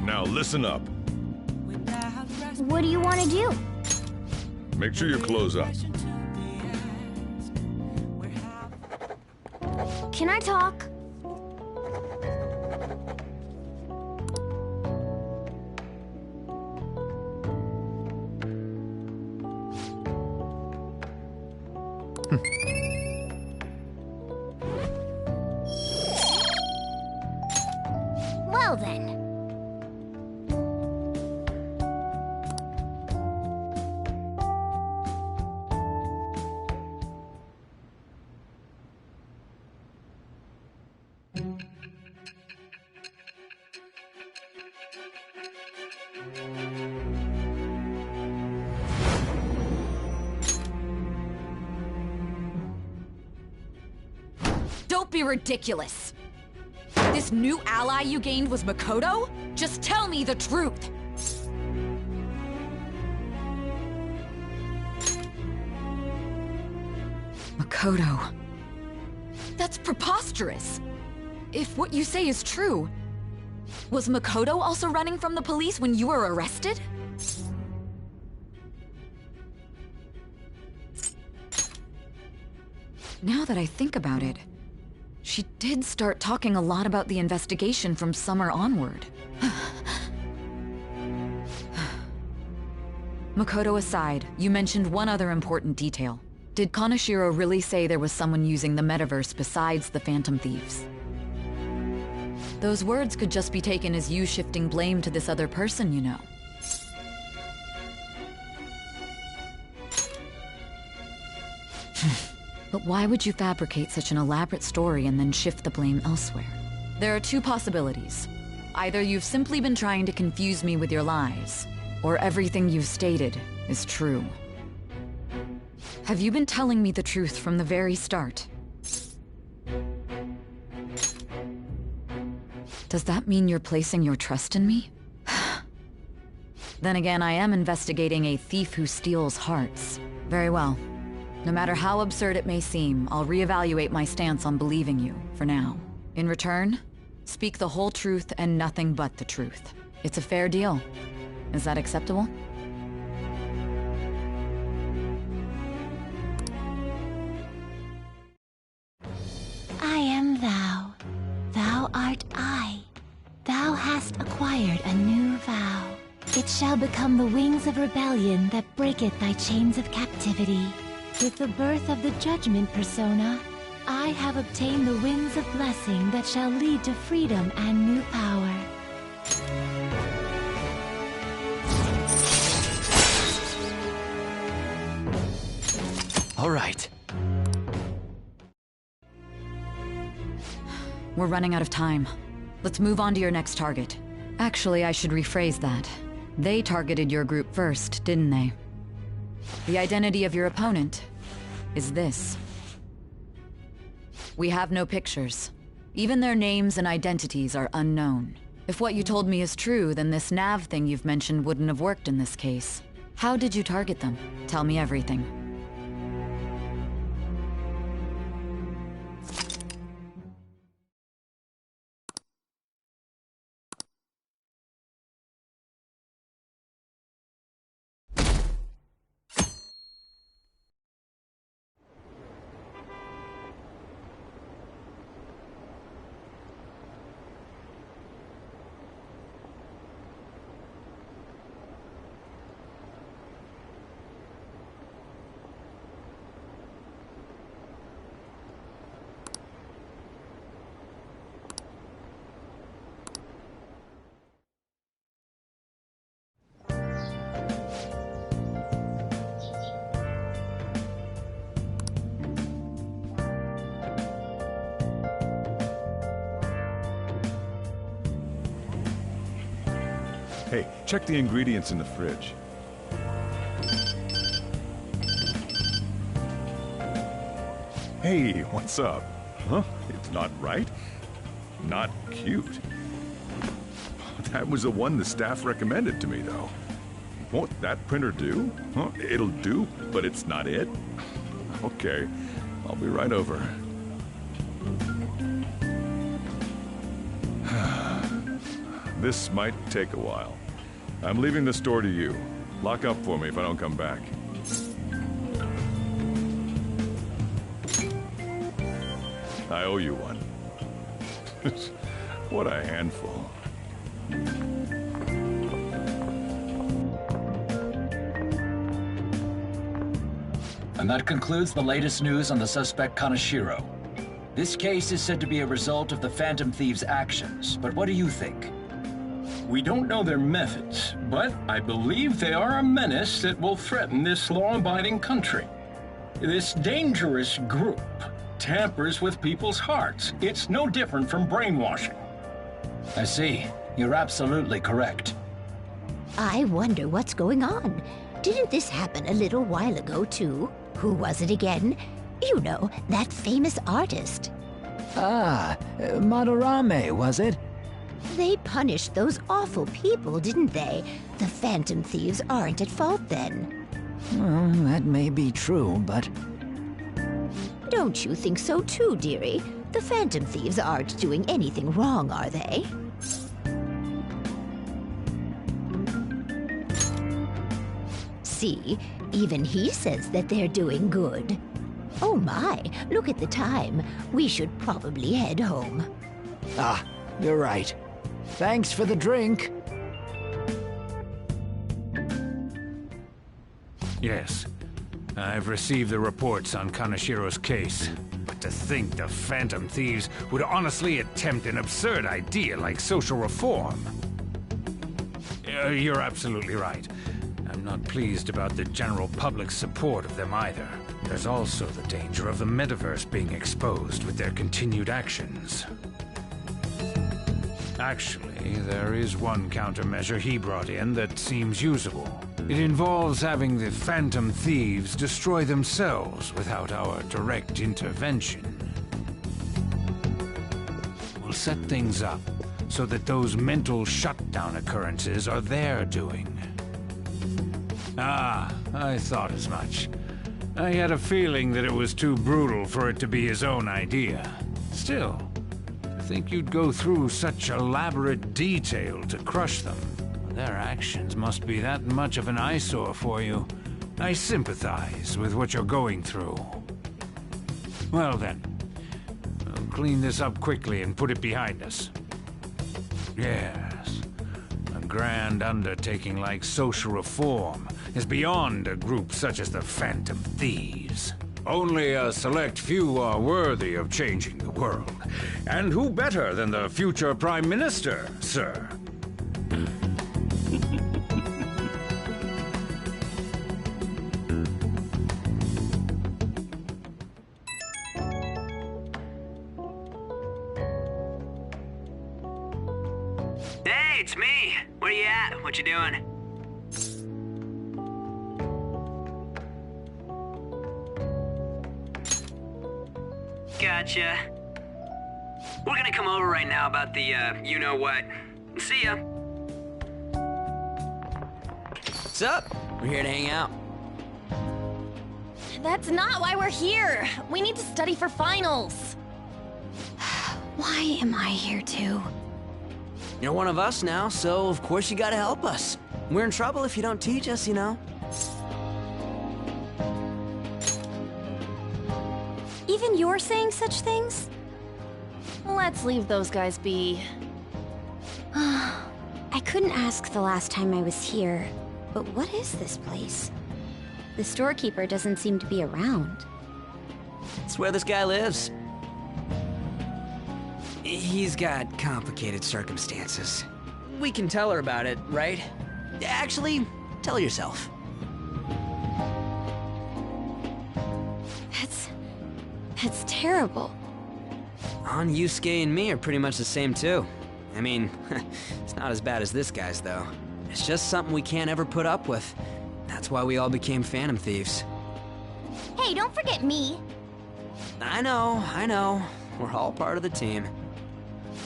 Now listen up. What do you want to do? Make sure your clothes up. Can I talk? Well then. Don't be ridiculous. This new ally you gained was Makoto? Just tell me the truth. Makoto. That's preposterous. If what you say is true, was Makoto also running from the police when you were arrested? Now that I think about it, she did start talking a lot about the investigation from summer onward. Makoto aside, you mentioned one other important detail. Did Kaneshiro really say there was someone using the metaverse besides the Phantom Thieves? Those words could just be taken as you shifting blame to this other person, you know. But why would you fabricate such an elaborate story and then shift the blame elsewhere? There are two possibilities. Either you've simply been trying to confuse me with your lies, or everything you've stated is true. Have you been telling me the truth from the very start? Does that mean you're placing your trust in me? Then again, I am investigating a thief who steals hearts. Very well. No matter how absurd it may seem, I'll reevaluate my stance on believing you, for now. In return, speak the whole truth and nothing but the truth. It's a fair deal. Is that acceptable? I am thou. Thou art I. Thou hast acquired a new vow. It shall become the wings of rebellion that breaketh thy chains of captivity. With the birth of the judgment persona, I have obtained the winds of blessing that shall lead to freedom and new power. All right. We're running out of time. Let's move on to your next target. Actually, I should rephrase that. They targeted your group first, didn't they? The identity of your opponent is this. We have no pictures. Even their names and identities are unknown. If what you told me is true, then this nav thing you've mentioned wouldn't have worked in this case. How did you target them? Tell me everything. Hey, check the ingredients in the fridge. Hey, what's up? Huh? It's not right? Not cute. That was the one the staff recommended to me, though. Won't that printer do? Huh? It'll do, but it's not it? Okay. I'll be right over. This might take a while. I'm leaving the store to you. Lock up for me if I don't come back. I owe you one. What a handful. And that concludes the latest news on the suspect Kaneshiro. This case is said to be a result of the Phantom Thieves' actions, but what do you think? We don't know their methods, but I believe they are a menace that will threaten this law-abiding country. This dangerous group tampers with people's hearts. It's no different from brainwashing. I see. You're absolutely correct. I wonder what's going on. Didn't this happen a little while ago, too? Who was it again? You know, that famous artist. Ah, Madarame, was it? They punished those awful people, didn't they? The Phantom Thieves aren't at fault then. Well, that may be true, but... Don't you think so too, dearie? The Phantom Thieves aren't doing anything wrong, are they? See, even he says that they're doing good. Oh my, look at the time. We should probably head home. Ah, you're right. Thanks for the drink. Yes. I've received the reports on Kaneshiro's case. But to think the Phantom Thieves would honestly attempt an absurd idea like social reform. You're absolutely right. I'm not pleased about the general public's support of them either. There's also the danger of the metaverse being exposed with their continued actions. Actually, there is one countermeasure he brought in that seems usable. It involves having the Phantom Thieves destroy themselves without our direct intervention. We'll set things up so that those mental shutdown occurrences are their doing. Ah, I thought as much. I had a feeling that it was too brutal for it to be his own idea. Still, to think you'd go through such elaborate detail to crush them. Their actions must be that much of an eyesore for you. I sympathize with what you're going through. Well then, I'll clean this up quickly and put it behind us. Yes, a grand undertaking like social reform is beyond a group such as the Phantom Thieves. Only a select few are worthy of changing the world. And who better than the future Prime Minister, sir? Hey, it's me. Where you at? What you doing? Gotcha. We're gonna come over right now about the, you-know-what. See ya. What's up? We're here to hang out. That's not why we're here. We need to study for finals. Why am I here too? You're one of us now, so of course you gotta help us. We're in trouble if you don't teach us, you know. Even you're saying such things? Let's leave those guys be. I couldn't ask the last time I was here, but what is this place? The storekeeper doesn't seem to be around. It's where this guy lives. He's got complicated circumstances. We can tell her about it, right? Actually, tell her yourself. That's terrible. On Yusuke and me are pretty much the same too. I mean, it's not as bad as this guy's though. It's just something we can't ever put up with. That's why we all became Phantom Thieves. Hey, don't forget me. I know. We're all part of the team.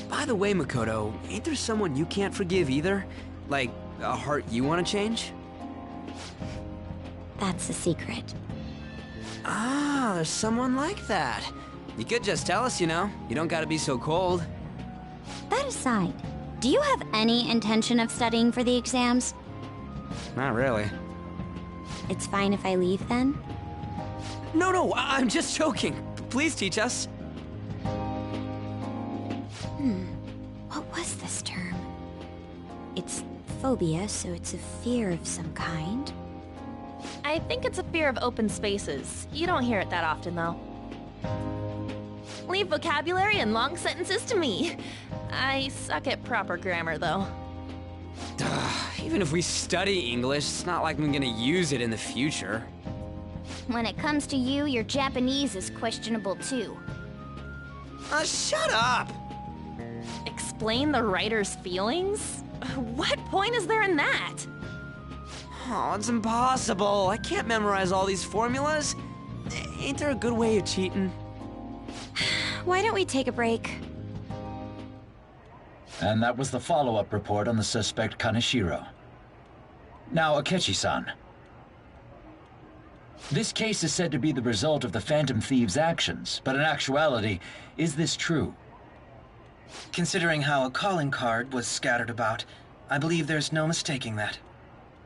By the way, Makoto, ain't there someone you can't forgive either? Like, a heart you want to change? That's a secret. Ah, there's someone like that. You could just tell us, you know. You don't gotta be so cold. That aside, do you have any intention of studying for the exams? Not really. It's fine if I leave then? No, I'm just joking. Please teach us. What was this term? It's phobia, so it's a fear of some kind. I think it's a fear of open spaces. You don't hear it that often, though. Leave vocabulary and long sentences to me. I suck at proper grammar, though. Even if we study English, it's not like I'm gonna use it in the future. When it comes to you, your Japanese is questionable too. Shut up! Explain the writer's feelings? What point is there in that? Oh, it's impossible. I can't memorize all these formulas. Ain't there a good way of cheating? Why don't we take a break? And that was the follow-up report on the suspect Kaneshiro. Now, Akechi-san. This case is said to be the result of the Phantom Thieves' actions, but in actuality, is this true? Considering how a calling card was scattered about, I believe there's no mistaking that.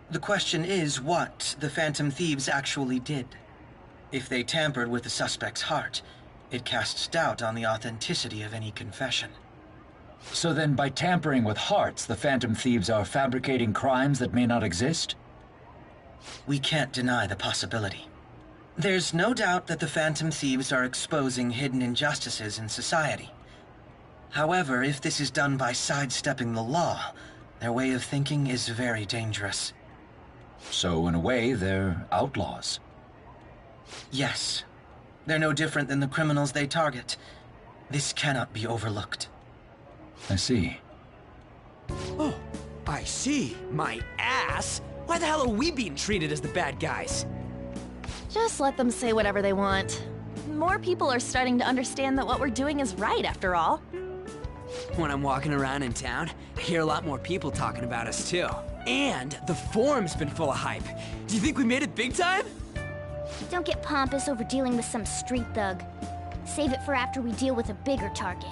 The question is what the Phantom Thieves actually did. If they tampered with the suspect's heart, it casts doubt on the authenticity of any confession. So then, by tampering with hearts, the Phantom Thieves are fabricating crimes that may not exist? We can't deny the possibility. There's no doubt that the Phantom Thieves are exposing hidden injustices in society. However, if this is done by sidestepping the law, their way of thinking is very dangerous. So, in a way, they're outlaws. Yes. They're no different than the criminals they target. This cannot be overlooked. I see. Oh, I see. My ass? Why the hell are we being treated as the bad guys? Just let them say whatever they want. More people are starting to understand that what we're doing is right, after all. When I'm walking around in town, I hear a lot more people talking about us, too. And the forum's been full of hype. Do you think we made it big time? Don't get pompous over dealing with some street thug. Save it for after we deal with a bigger target.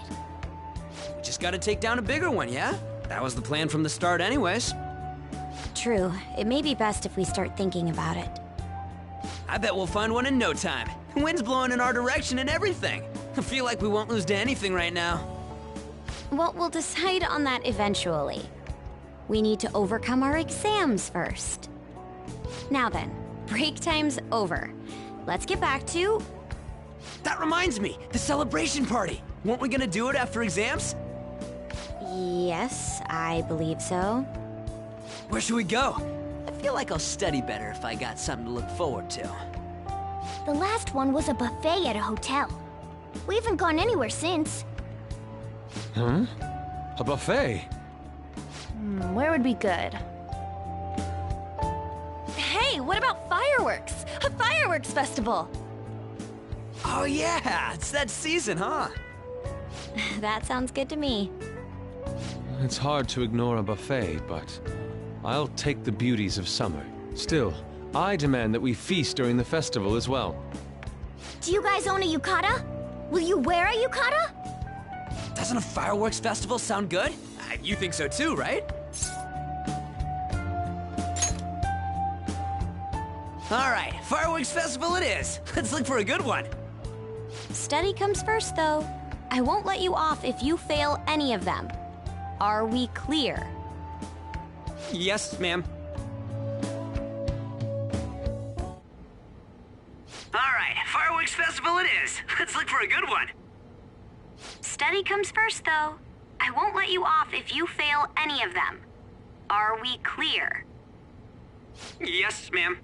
We just gotta take down a bigger one, yeah? That was the plan from the start anyways. True. It may be best if we start thinking about it. I bet we'll find one in no time. The wind's blowing in our direction and everything. I feel like we won't lose to anything right now. Well, we'll decide on that eventually. We need to overcome our exams first. Now then, break time's over. Let's get back to... That reminds me, the celebration party. Weren't we gonna do it after exams? Yes, I believe so. Where should we go? I feel like I'll study better if I got something to look forward to. The last one was a buffet at a hotel. We haven't gone anywhere since. Hmm? A buffet? Where would be good? Hey, what about fireworks? A fireworks festival! Oh yeah, it's that season, huh? That sounds good to me. It's hard to ignore a buffet, but I'll take the beauties of summer. Still, I demand that we feast during the festival as well. Do you guys own a yukata? Will you wear a yukata? Doesn't a fireworks festival sound good? You think so too, right? All right, fireworks festival it is. Let's look for a good one. Study comes first, though. I won't let you off if you fail any of them. Are we clear? Yes, ma'am. All right, fireworks festival it is. Let's look for a good one. Study comes first, though. I won't let you off if you fail any of them. Are we clear? Yes, ma'am.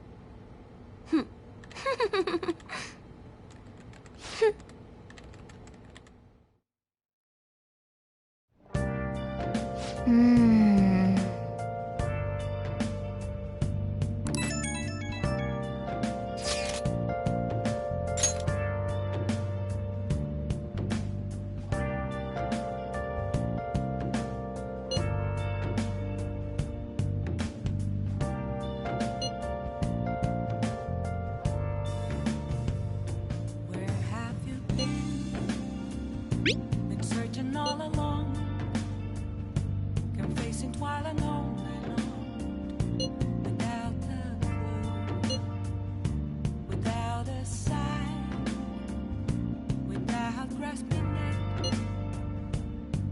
Been searching all along, confessing while alone without a clue, without a sign, without grasping it.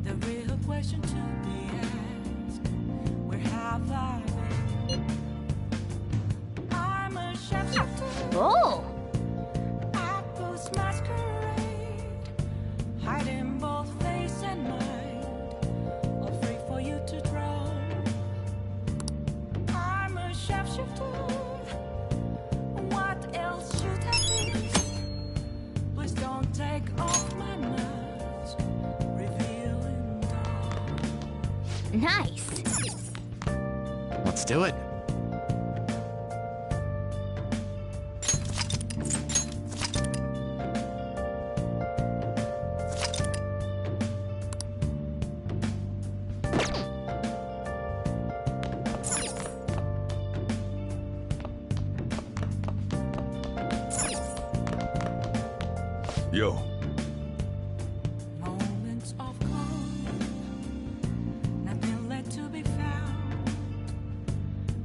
The real question to be asked: where have I been? I'm a shapeshifter. Oh! Apples masquerade, hiding both face and mind, all free for you to draw. I'm a shapeshifter. What else should I be? Please don't take off my mask, revealing dawn. Nice. Let's do it. Yo. Moments of calm, nothing left to be found.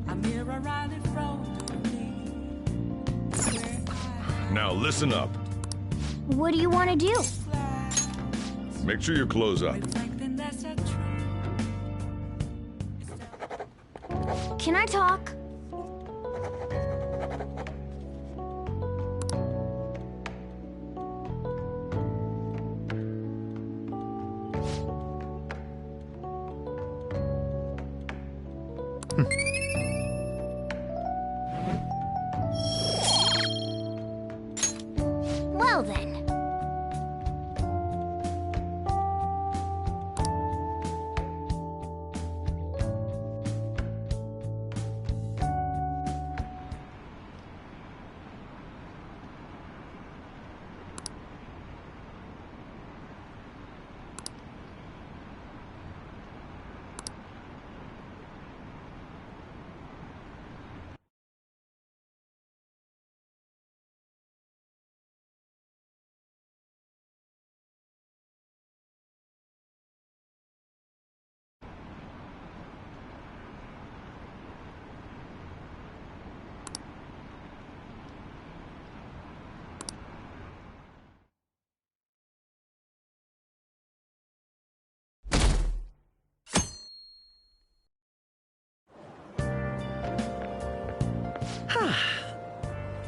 A mirror right in front of me. Now listen up. What do you want to do? Make sure your clothes up. Reflecting that's a truth. Can I talk? Well then.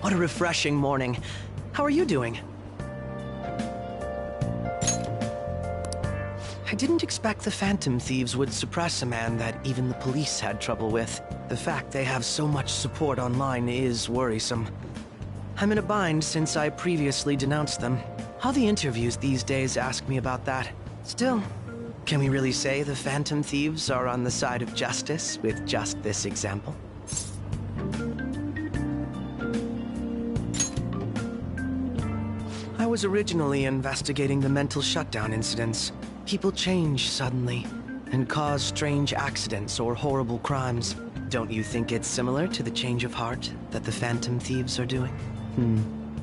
What a refreshing morning. How are you doing? I didn't expect the Phantom Thieves would suppress a man that even the police had trouble with. The fact they have so much support online is worrisome. I'm in a bind since I previously denounced them. All the interviews these days ask me about that. Still, can we really say the Phantom Thieves are on the side of justice with just this example? I was originally investigating the mental shutdown incidents. People change suddenly and cause strange accidents or horrible crimes. Don't you think it's similar to the change of heart that the Phantom Thieves are doing?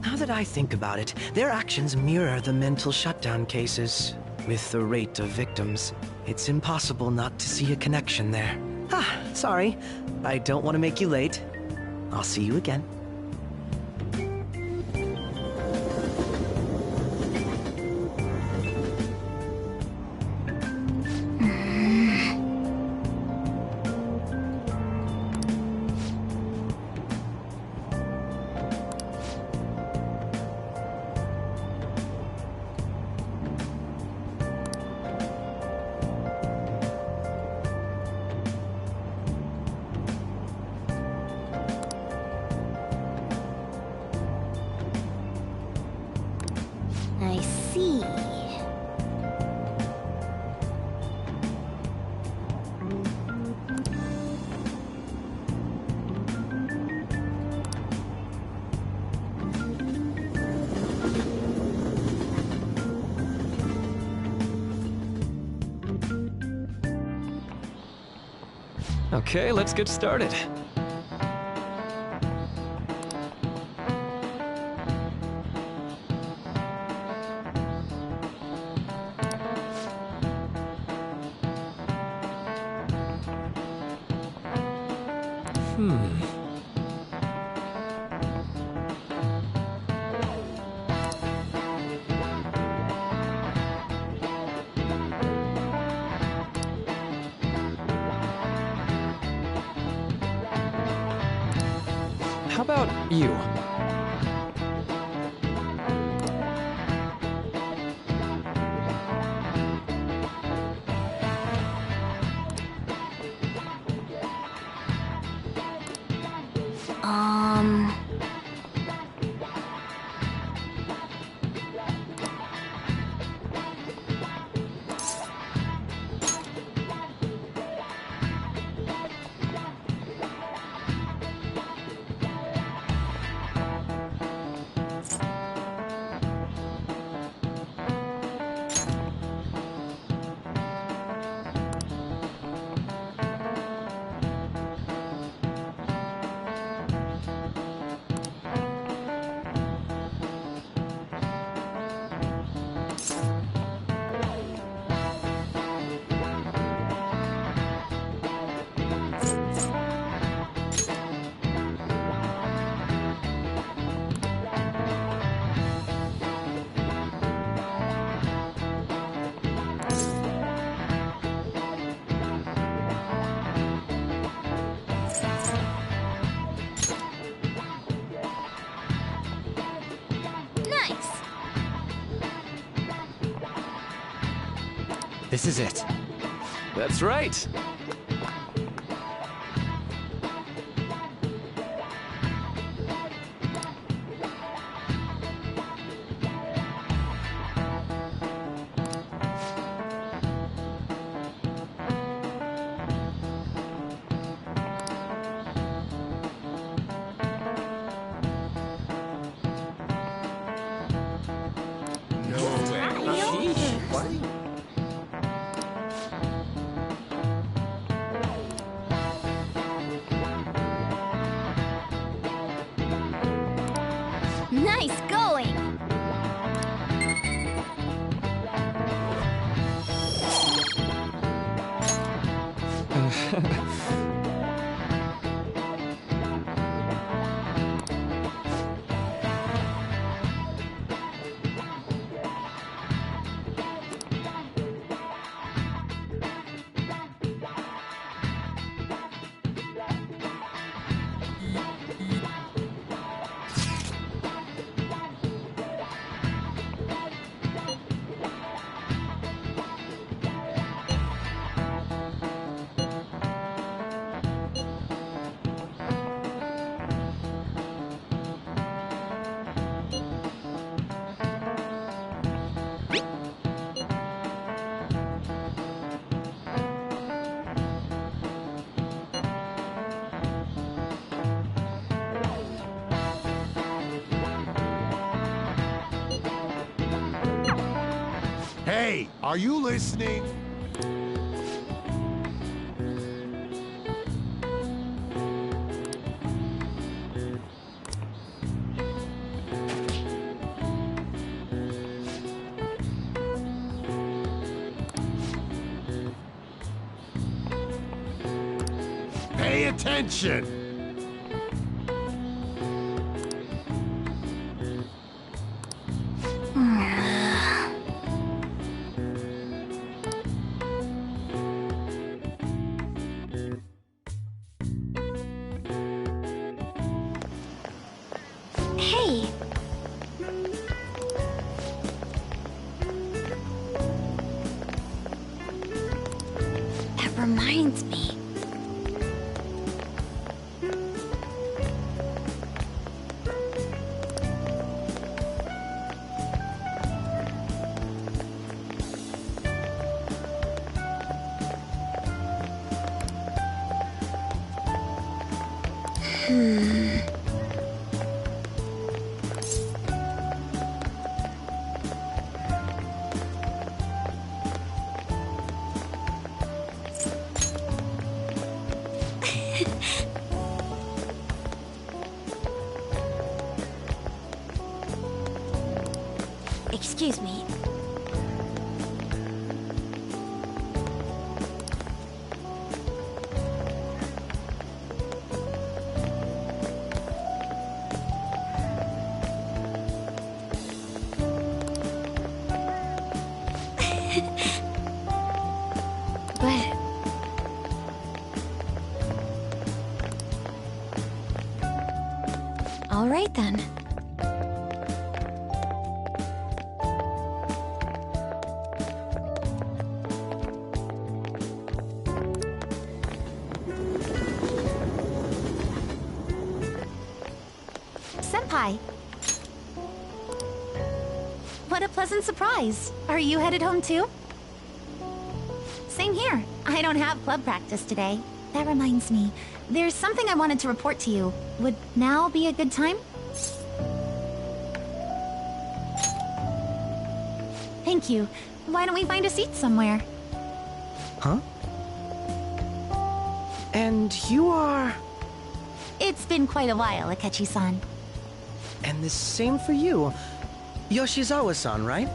Now that I think about it, their actions mirror the mental shutdown cases. With the rate of victims, it's impossible not to see a connection there. Sorry. I don't want to make you late. I'll see you again. I see. Okay, let's get started. How about you? This is it. That's right. Nice going! Hey, are you listening? Pay attention! Hey! That reminds me. Excuse me. But... all right, then. Senpai! What a pleasant surprise! Are you headed home too? Same here. I don't have club practice today. That reminds me, there's something I wanted to report to you. Would now be a good time? Thank you. Why don't we find a seat somewhere? Huh? And you are... It's been quite a while, Akechi-san. And the same for you. Yoshizawa-san, right?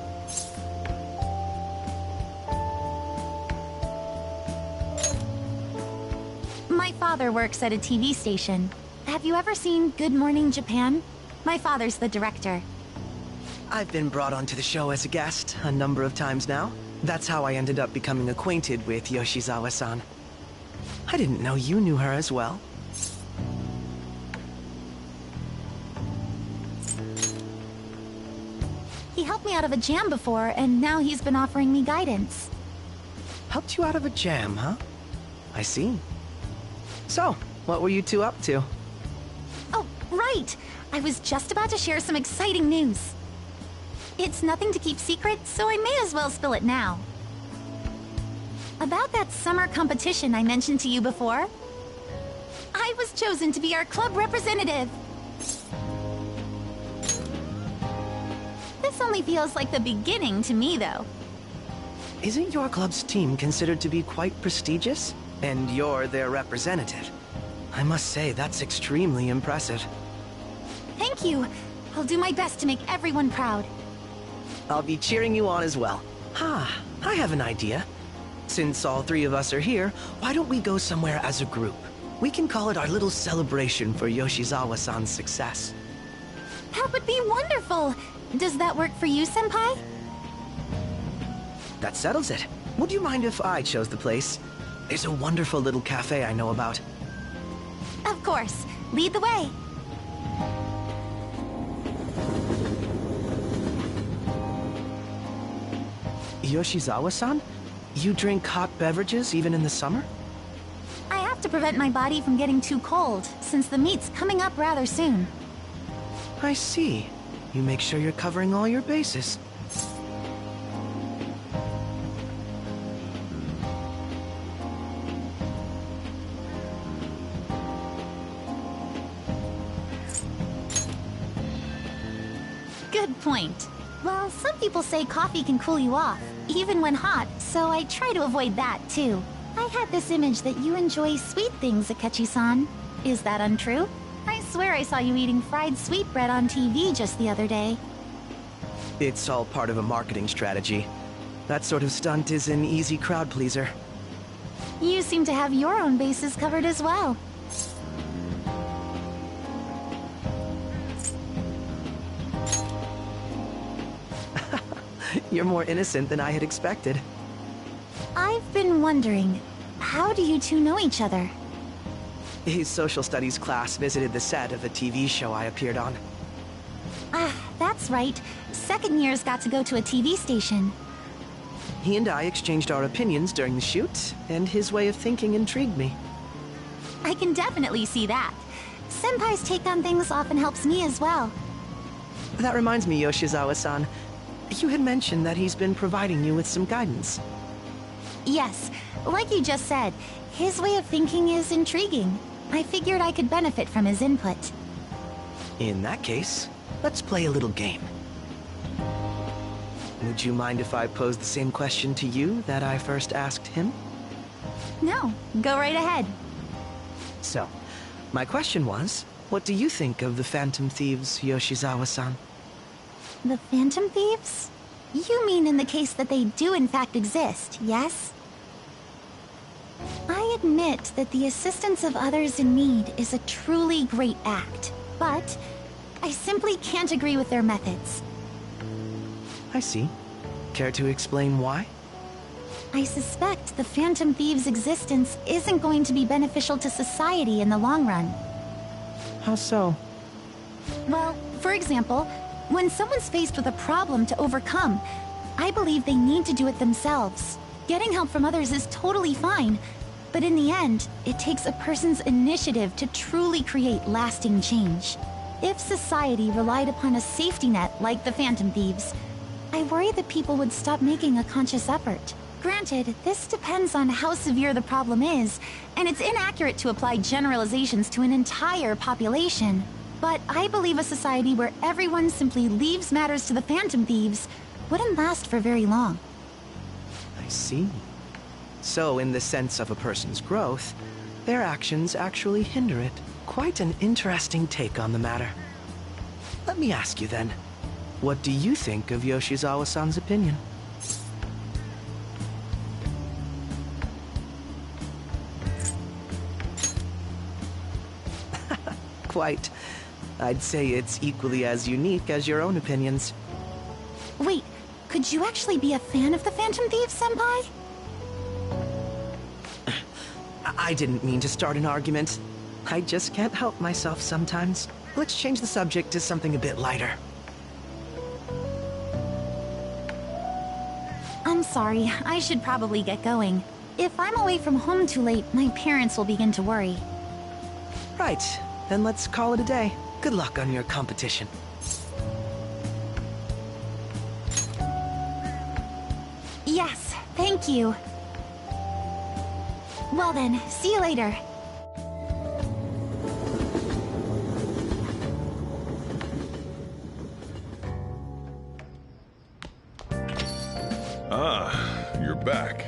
My father works at a TV station. Have you ever seen Good Morning Japan? My father's the director. I've been brought onto the show as a guest a number of times now. That's how I ended up becoming acquainted with Yoshizawa-san. I didn't know you knew her as well. He helped me out of a jam before, and now he's been offering me guidance. Helped you out of a jam, huh? I see. So, what were you two up to? Oh, right! I was just about to share some exciting news. It's nothing to keep secret, so I may as well spill it now. About that summer competition I mentioned to you before. I was chosen to be our club representative. This only feels like the beginning to me, though. Isn't your club's team considered to be quite prestigious? And you're their representative. I must say, that's extremely impressive. Thank you. I'll do my best to make everyone proud. I'll be cheering you on as well. I have an idea. Since all three of us are here, why don't we go somewhere as a group? We can call it our little celebration for Yoshizawa-san's success. That would be wonderful! Does that work for you, Senpai? That settles it. Would you mind if I chose the place? There's a wonderful little cafe I know about. Of course. Lead the way. Yoshizawa-san? You drink hot beverages even in the summer? I have to prevent my body from getting too cold, since the meet's coming up rather soon. I see. You make sure you're covering all your bases. Good point. Well, some people say coffee can cool you off, even when hot, so I try to avoid that, too. I had this image that you enjoy sweet things, Akechi-san. Is that untrue? I swear I saw you eating fried sweetbread on TV just the other day. It's all part of a marketing strategy. That sort of stunt is an easy crowd pleaser. You seem to have your own bases covered as well. You're more innocent than I had expected. I've been wondering, how do you two know each other? His social studies class visited the set of a TV show I appeared on. Ah, that's right. Second years got to go to a TV station. He and I exchanged our opinions during the shoot, and his way of thinking intrigued me. I can definitely see that. Senpai's take on things often helps me as well. That reminds me, Yoshizawa-san. You had mentioned that he's been providing you with some guidance. Yes, like you just said, his way of thinking is intriguing. I figured I could benefit from his input. In that case, let's play a little game. Would you mind if I posed the same question to you that I first asked him? No, go right ahead. So, my question was, what do you think of the Phantom Thieves, Yoshizawa-san? The Phantom Thieves? You mean in the case that they do in fact exist, yes? I admit that the assistance of others in need is a truly great act, but I simply can't agree with their methods. I see. Care to explain why? I suspect the Phantom Thieves' existence isn't going to be beneficial to society in the long run. How so? Well, for example, when someone's faced with a problem to overcome, I believe they need to do it themselves. Getting help from others is totally fine, but in the end, it takes a person's initiative to truly create lasting change. If society relied upon a safety net like the Phantom Thieves, I worry that people would stop making a conscious effort. Granted, this depends on how severe the problem is, and it's inaccurate to apply generalizations to an entire population. But I believe a society where everyone simply leaves matters to the Phantom Thieves wouldn't last for very long. I see. So, in the sense of a person's growth, their actions actually hinder it. Quite an interesting take on the matter. Let me ask you then, what do you think of Yoshizawa-san's opinion? Quite. I'd say it's equally as unique as your own opinions. Wait, could you actually be a fan of the Phantom Thieves, Senpai? I didn't mean to start an argument. I just can't help myself sometimes. Let's change the subject to something a bit lighter. I'm sorry, I should probably get going. If I'm away from home too late, my parents will begin to worry. Right, then let's call it a day. Good luck on your competition. Yes, thank you. Well then, see you later. Ah, you're back.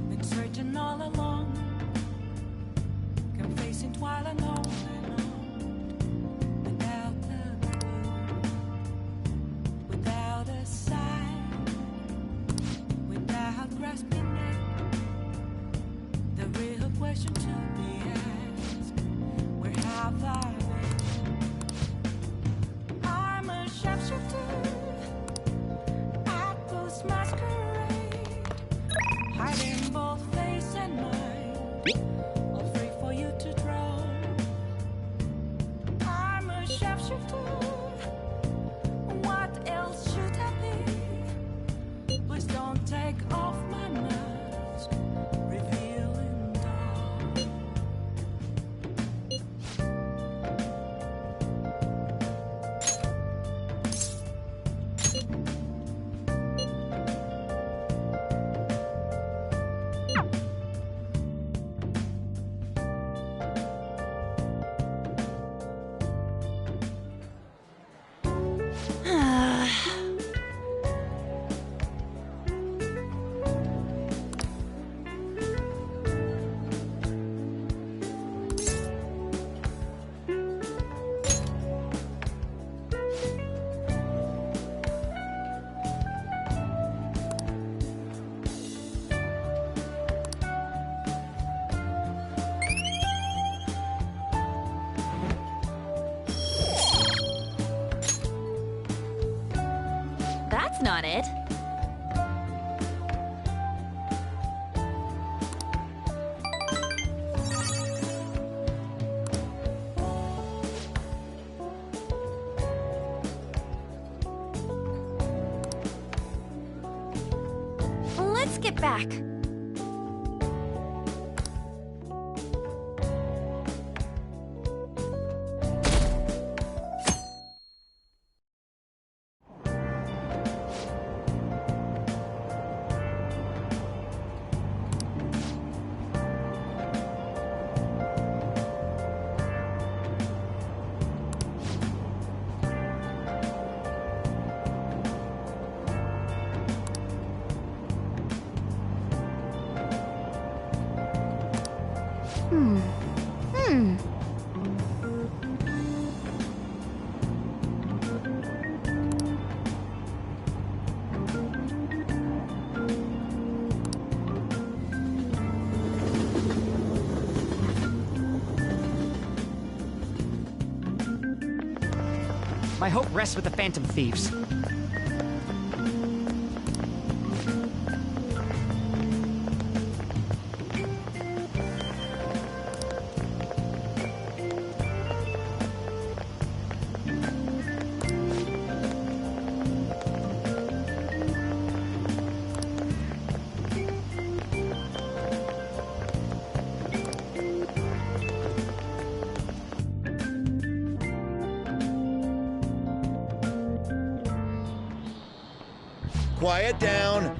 Been searching all along, confessing while alone without a clue, without a sign, without grasping it. The real question to be asked: where have I been? I'm a sharpshooter at those masquerade, hiding both face and mind, all free for you to draw. I'm a sharpshooter. What else should I be? Please don't take off my mask, revealing dawn. That's not it. Let's get back. My hope rests with the Phantom Thieves. Quiet down.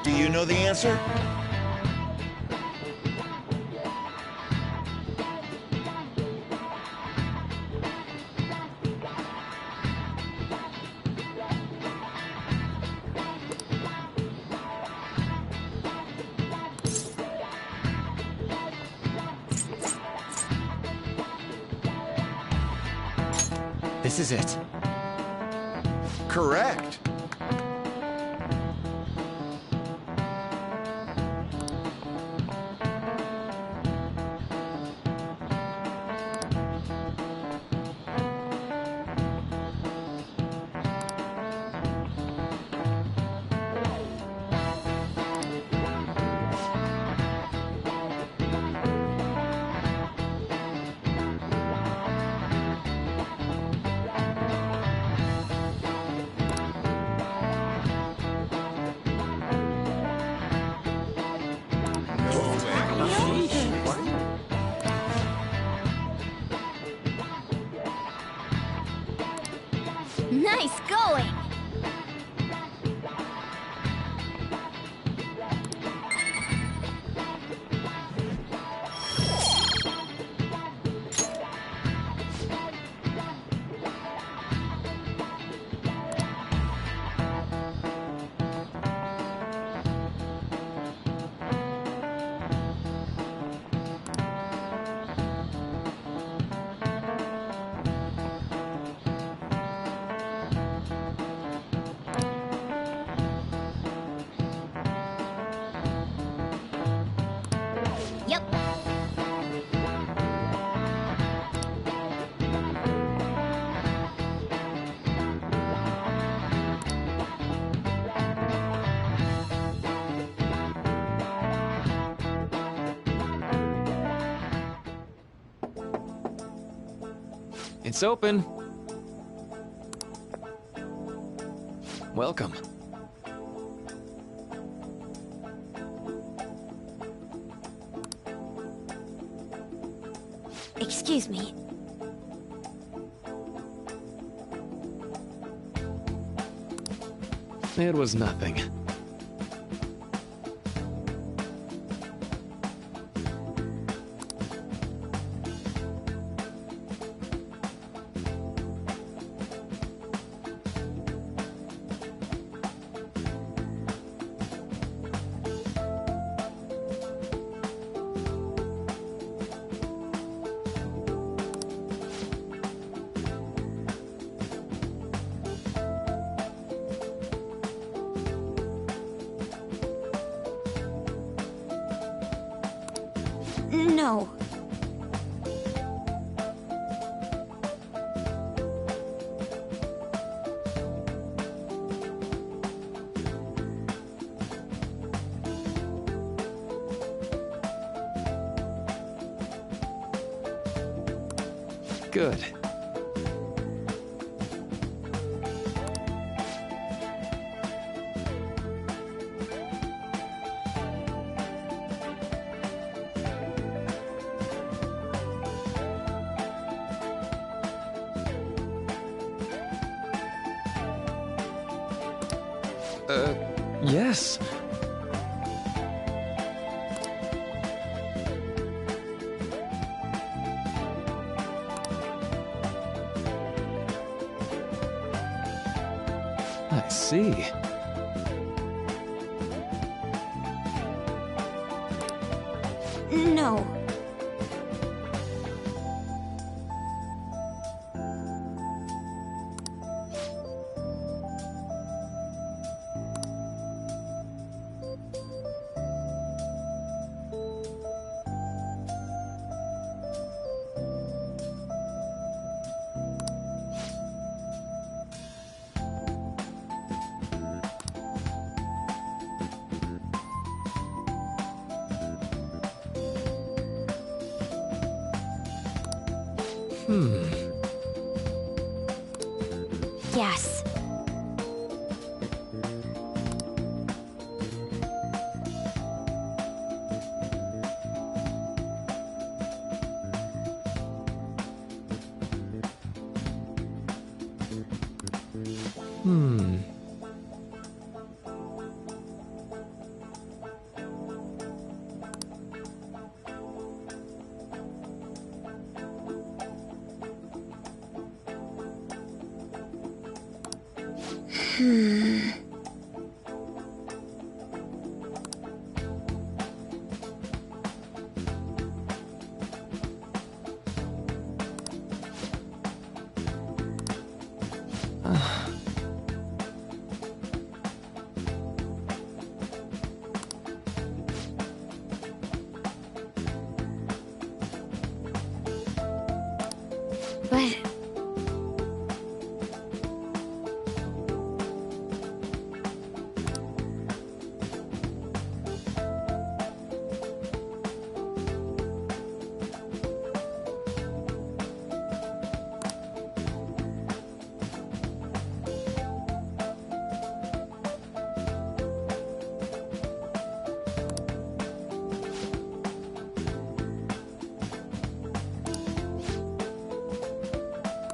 Do you know the answer? This is it. Correct. Nice going! Yep. It's open. Welcome. Excuse me. It was nothing. No. Good. Yes. see. No. Yes. But...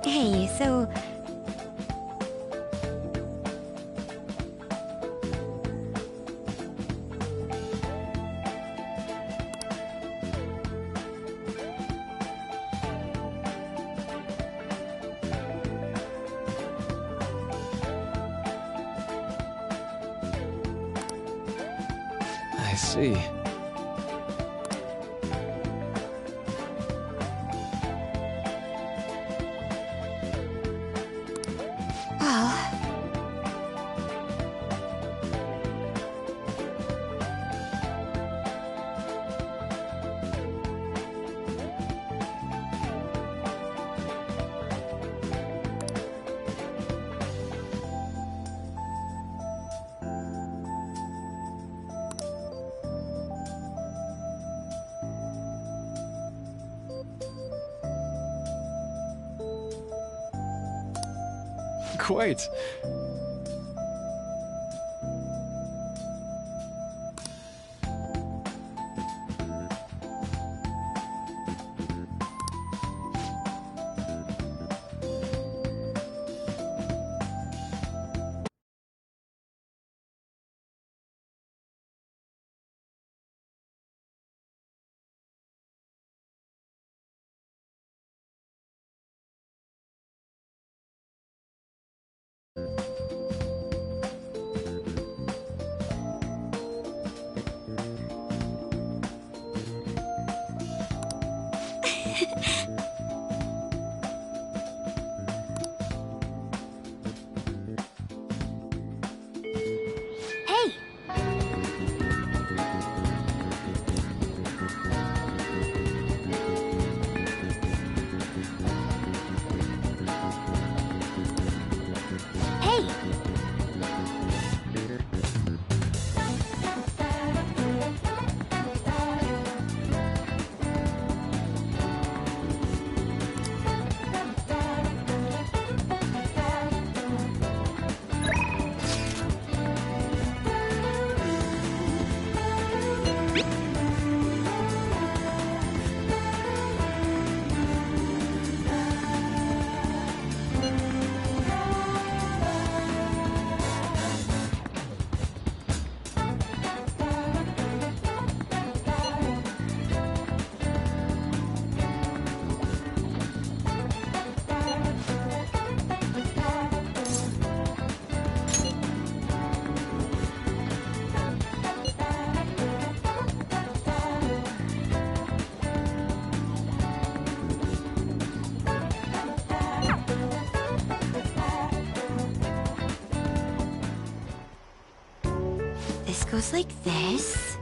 Hey, so... I see. Well... Quite. goes like this.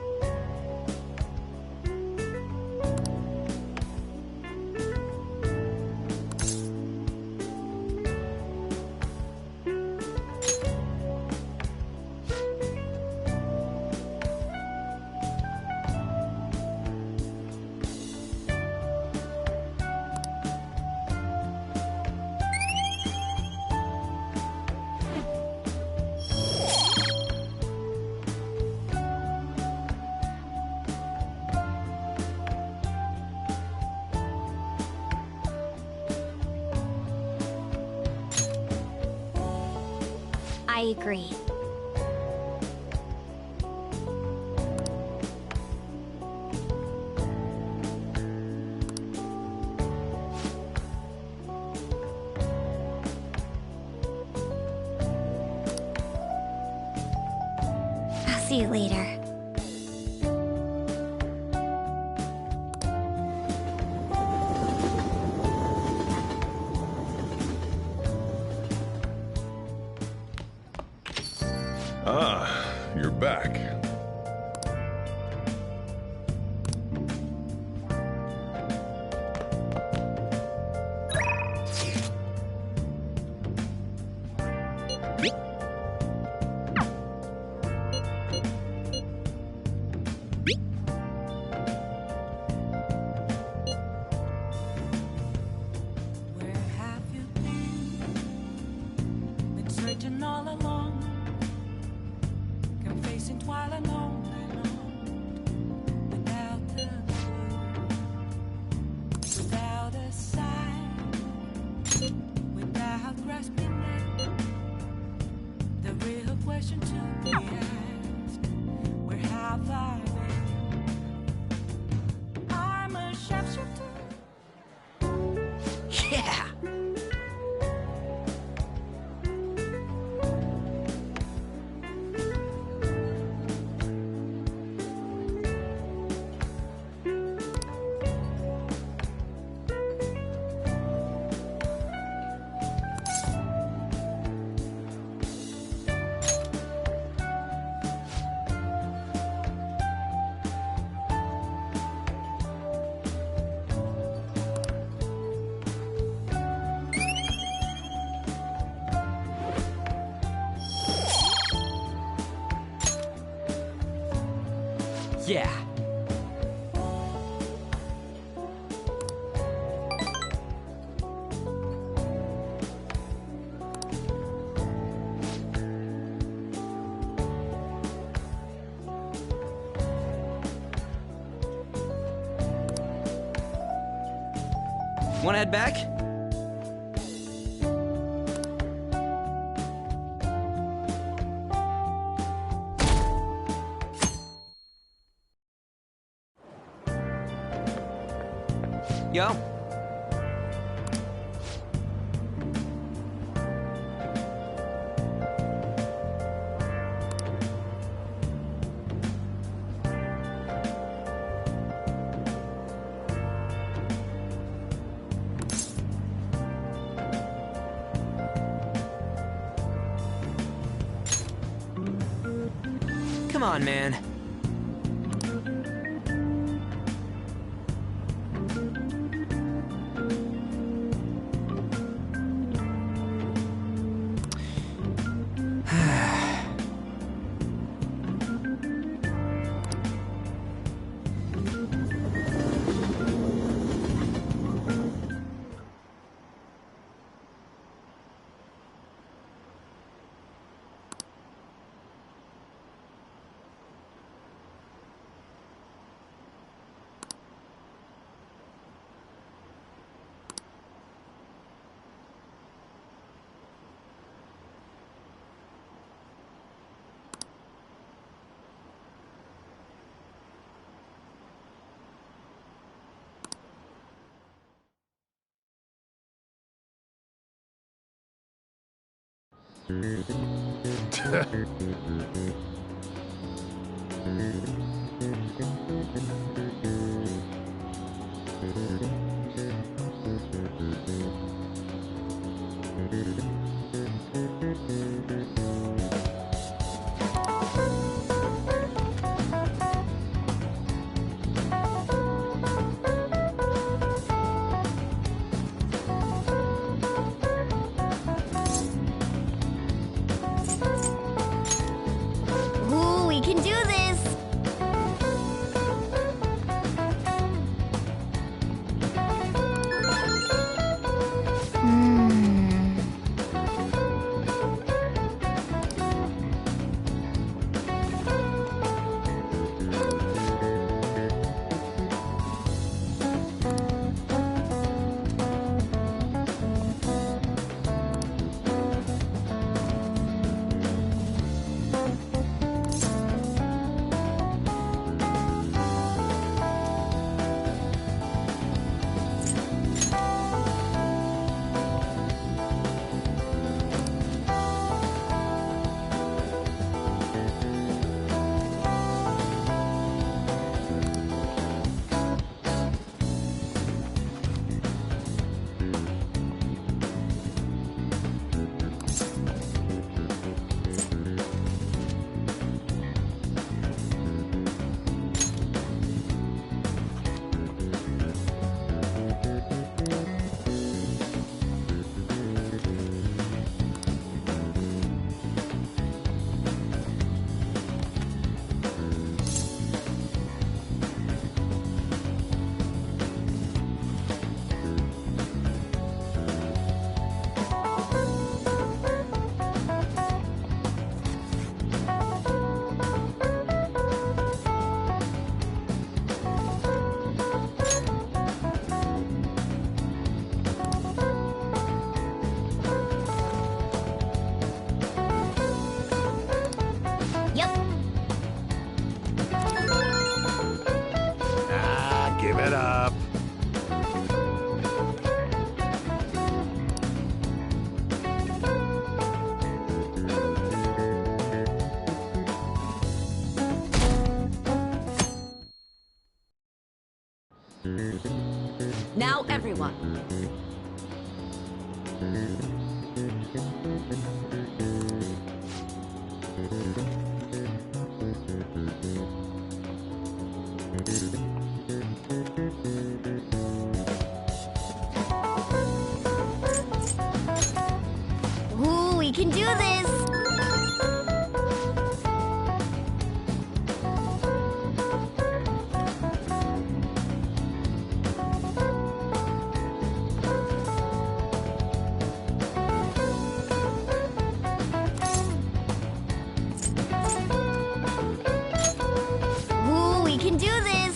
I agree. I'll see you later. Ah, you're back. Where have you been searching all along, facing twilight long and on, without a clue, without a sign, without grasping it. The real question to be asked: where have I been? I'm a sharpshooter. Yeah! Yeah. Wanna head back? Yo. Come on, man. Now, everyone. Ooh, we can do this! Ooh, we can do this!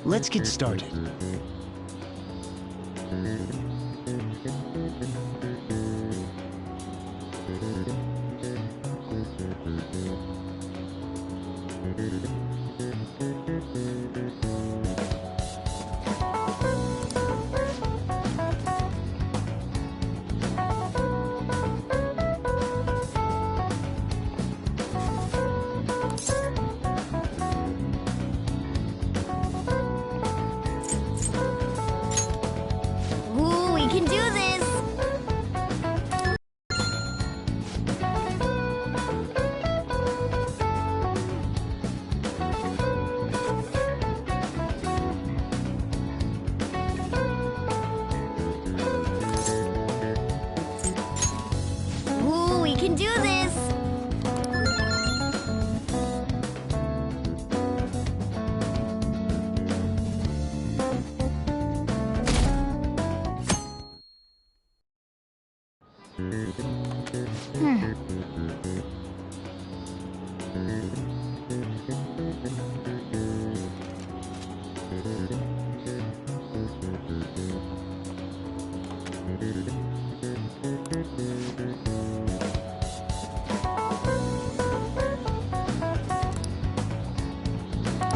Let's get started. Ooh, we can do this! Ooh, we can do this!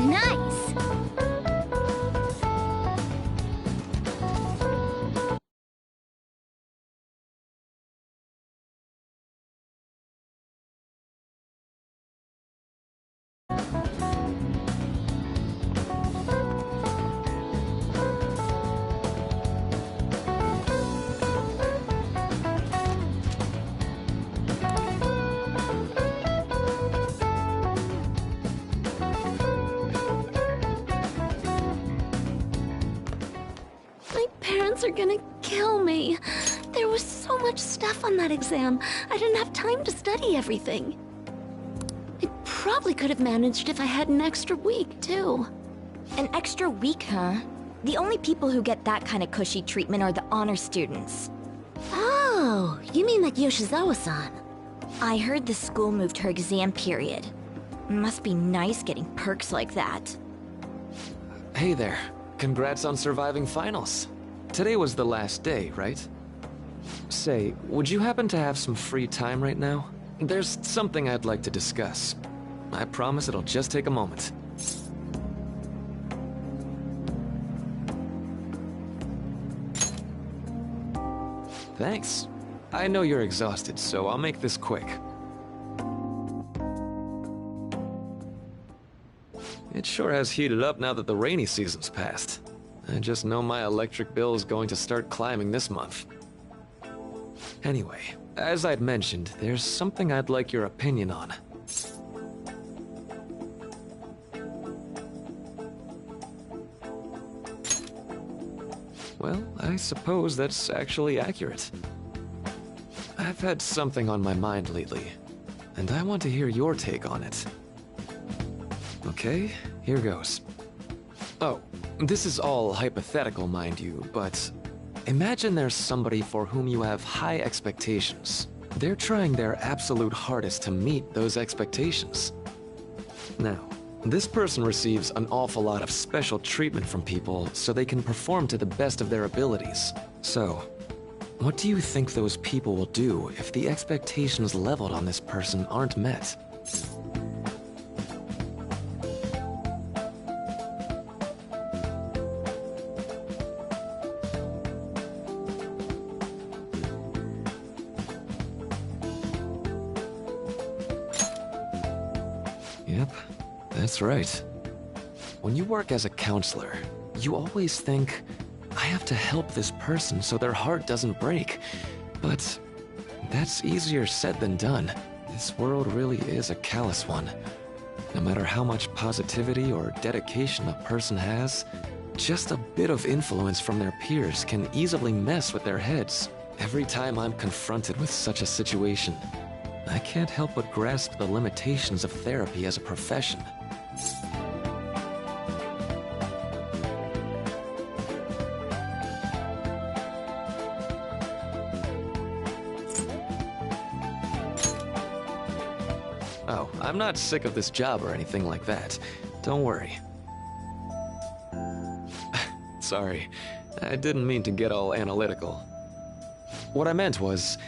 Nice! My parents are gonna kill me. There was so much stuff on that exam. I didn't have time to study everything. I probably could have managed if I had an extra week, too. An extra week, huh? The only people who get that kind of cushy treatment are the honor students. Oh, you mean like Yoshizawa-san? I heard the school moved her exam period. Must be nice getting perks like that. Hey there. Congrats on surviving finals. Today was the last day, right? Say, would you happen to have some free time right now? There's something I'd like to discuss. I promise it'll just take a moment. Thanks. I know you're exhausted, so I'll make this quick. It sure has heated up now that the rainy season's passed. I just know my electric bill is going to start climbing this month. Anyway, as I'd mentioned, there's something I'd like your opinion on. Well, I suppose that's actually accurate. I've had something on my mind lately, and I want to hear your take on it. Okay, here goes. Oh, this is all hypothetical, mind you, but imagine there's somebody for whom you have high expectations. They're trying their absolute hardest to meet those expectations. Now, this person receives an awful lot of special treatment from people so they can perform to the best of their abilities. So, what do you think those people will do if the expectations leveled on this person aren't met? Yep, that's right. When you work as a counselor, you always think, I have to help this person so their heart doesn't break. But that's easier said than done. This world really is a callous one. No matter how much positivity or dedication a person has, just a bit of influence from their peers can easily mess with their heads. Every time I'm confronted with such a situation, I can't help but grasp the limitations of therapy as a profession. Oh, I'm not sick of this job or anything like that. Don't worry. Sorry, I didn't mean to get all analytical. What I meant was,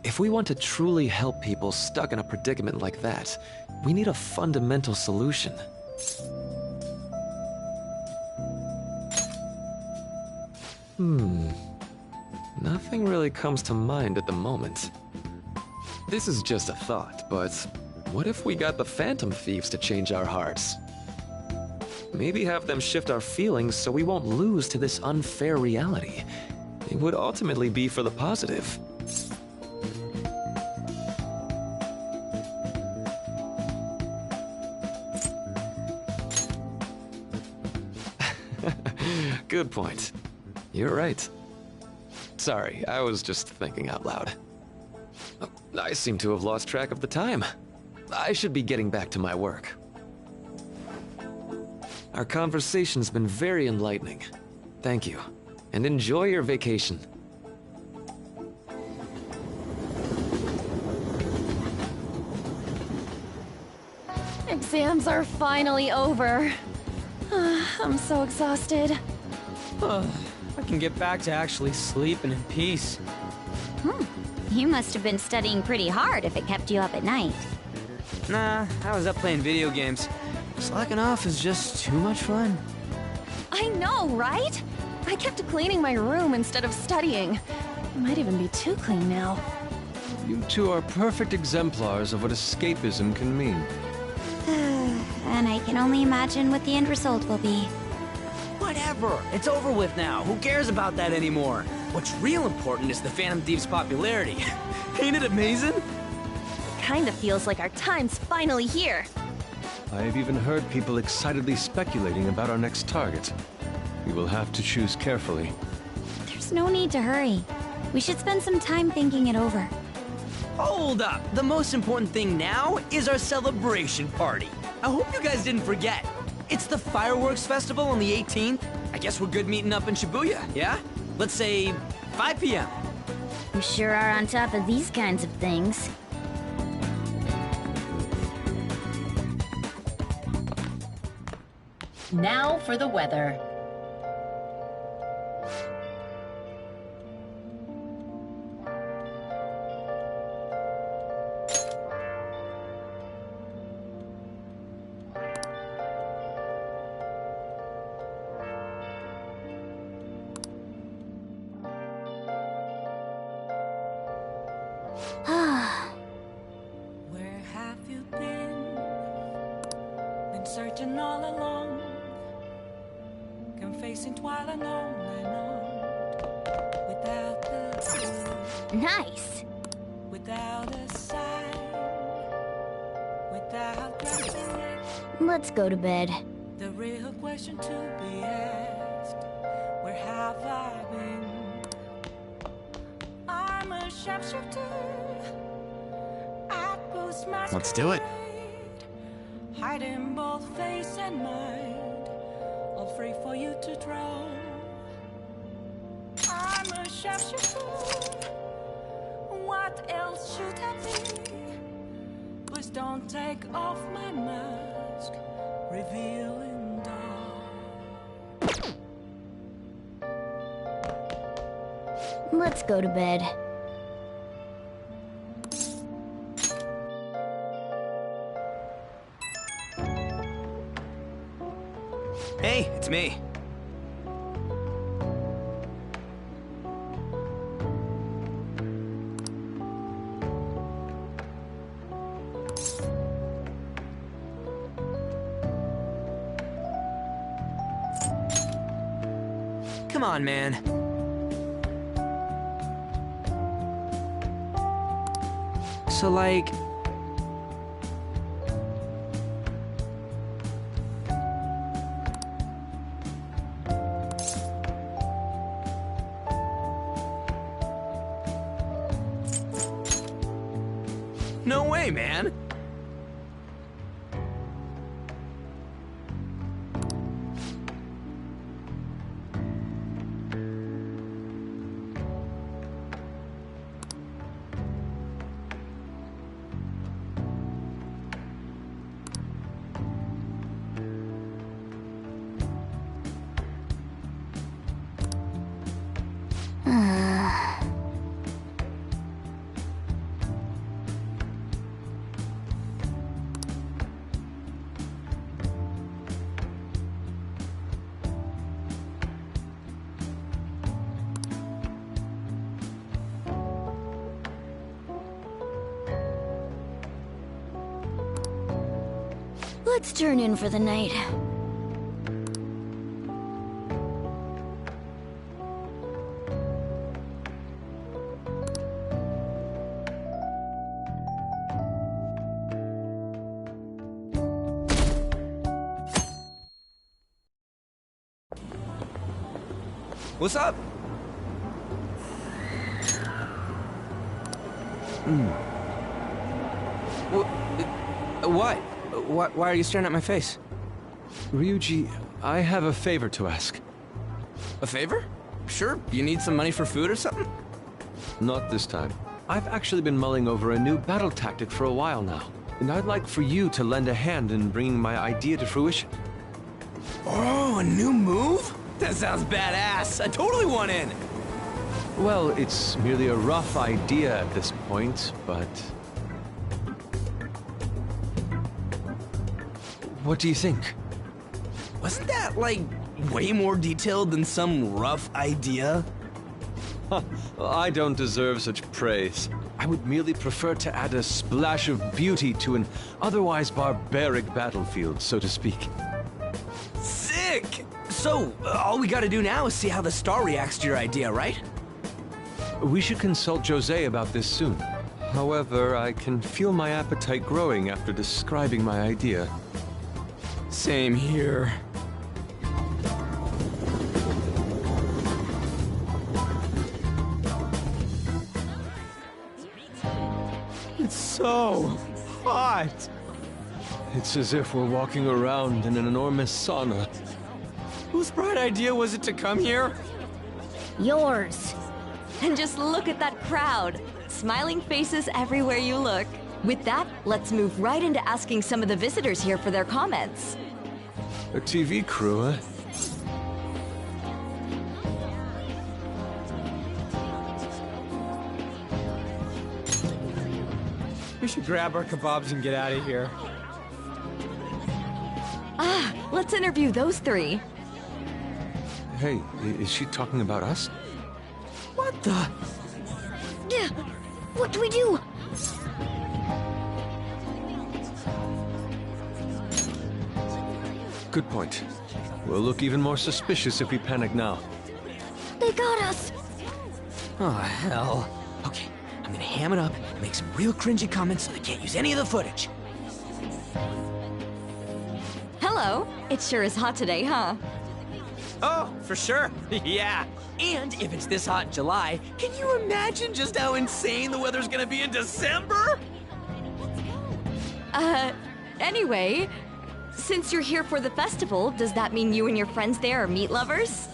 if we want to truly help people stuck in a predicament like that, we need a fundamental solution. Nothing really comes to mind at the moment. This is just a thought, but what if we got the Phantom Thieves to change our hearts? Maybe have them shift our feelings so we won't lose to this unfair reality. It would ultimately be for the positive. Good point. You're right. Sorry, I was just thinking out loud. I seem to have lost track of the time. I should be getting back to my work. Our conversation's been very enlightening. Thank you, and enjoy your vacation. Exams are finally over. I'm so exhausted. I can get back to actually sleeping in peace. You must have been studying pretty hard if it kept you up at night. Nah, I was up playing video games. Slacking off is just too much fun. I know, right? I kept cleaning my room instead of studying. It might even be too clean now. You two are perfect exemplars of what escapism can mean. And I can only imagine what the end result will be. Whatever, it's over with now. Who cares about that anymore? What's real important is the Phantom Thieves' popularity. Ain't it amazing? Kinda feels like our time's finally here. I have even heard people excitedly speculating about our next target. We will have to choose carefully. There's no need to hurry. We should spend some time thinking it over. Hold up! The most important thing now is our celebration party. I hope you guys didn't forget. It's the fireworks festival on the 18th. I guess we're good meeting up in Shibuya, yeah? Let's say 5 p.m. You sure are on top of these kinds of things. Now for the weather. Where have you been? Been searching all along, confessing while alone and on, without the Nice. without a sign, without grasping it. Let's go to bed. The real question to be asked: where have I been? I'm a sharpshooter. I post my Let's do it. hiding both face and mind, all free for you to draw. I'm a sharpshooter. What else should I be? Please don't take off my mask, revealing dark. Let's go to bed. Hey, it's me. Come on, man. So, like... No way, man! Let's turn in for the night. What's up? What? Why are you staring at my face? Ryuji, I have a favor to ask. A favor? Sure, you need some money for food or something? Not this time. I've actually been mulling over a new battle tactic for a while now, and I'd like for you to lend a hand in bringing my idea to fruition. Oh, a new move? That sounds badass. I totally want in. Well, it's merely a rough idea at this point, but... What do you think? Wasn't that, like, way more detailed than some rough idea? Huh, I don't deserve such praise. I would merely prefer to add a splash of beauty to an otherwise barbaric battlefield, so to speak. Sick! So, all we gotta do now is see how the star reacts to your idea, right? We should consult Jose about this soon. However, I can feel my appetite growing after describing my idea. Same here. It's so hot. It's as if we're walking around in an enormous sauna. Whose bright idea was it to come here? Yours. And just look at that crowd. Smiling faces everywhere you look. With that, let's move right into asking some of the visitors here for their comments. A TV crew, huh? We should grab our kebabs and get out of here. Ah, let's interview those three. Hey, is she talking about us? What the? What do we do? Good point. We'll look even more suspicious if we panic now. They got us. Oh, hell. Okay, I'm gonna ham it up and make some real cringy comments so they can't use any of the footage. Hello. It sure is hot today, huh? Oh, for sure. Yeah. And if it's this hot in July, can you imagine just how insane the weather's gonna be in December? Anyway, since you're here for the festival, does that mean you and your friends there are meat lovers?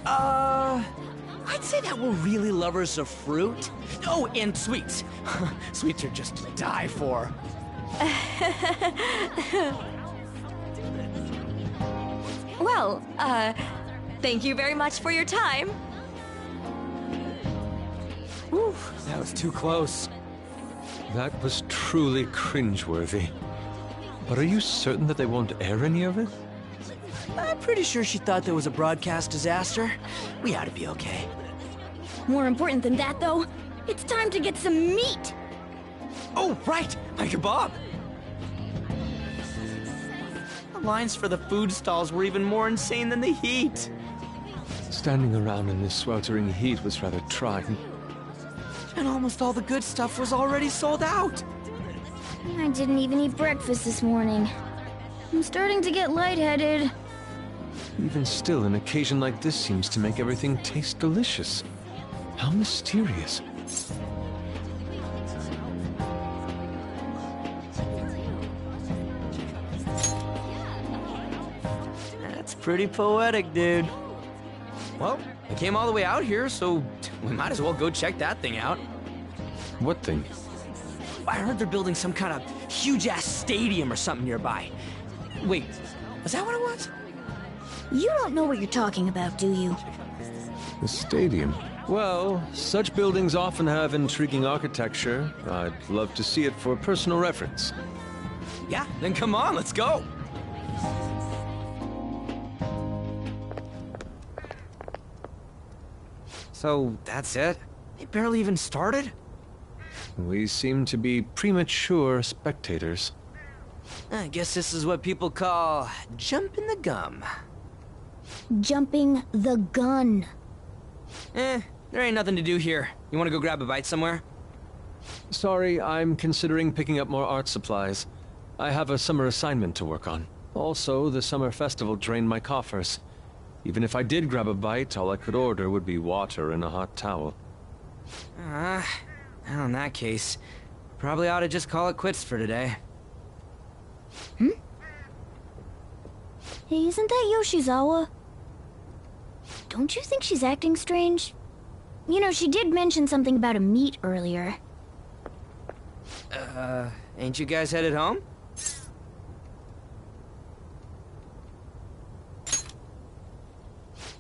I'd say that we're really lovers of fruit. Oh, and sweets. Sweets are just to die for. Well, thank you very much for your time. Whew, that was too close. That was truly cringeworthy. But are you certain that they won't air any of it? I'm pretty sure she thought there was a broadcast disaster. We ought to be okay. More important than that, though, it's time to get some meat. Oh, right! My kebab! The lines for the food stalls were even more insane than the heat. Standing around in this sweltering heat was rather trying. And almost all the good stuff was already sold out. I didn't even eat breakfast this morning. I'm starting to get lightheaded. Even still, an occasion like this seems to make everything taste delicious. How mysterious. That's pretty poetic, dude. Well, I came all the way out here, so we might as well go check that thing out. What thing? I heard they're building some kind of huge-ass stadium or something nearby. Wait, was that what it was? You don't know what you're talking about, do you? The stadium. Well, such buildings often have intriguing architecture. I'd love to see it for personal reference. Yeah, then come on, let's go. So, that's it? They barely even started? We seem to be premature spectators. I guess this is what people call jumping the gum. Jumping the gun. There ain't nothing to do here. You wanna go grab a bite somewhere? Sorry, I'm considering picking up more art supplies. I have a summer assignment to work on. Also, the summer festival drained my coffers. Even if I did grab a bite, all I could order would be water and a hot towel. Well, in that case, probably ought to just call it quits for today. Hey, isn't that Yoshizawa? Don't you think she's acting strange? You know, she did mention something about a meet earlier. Ain't you guys headed home?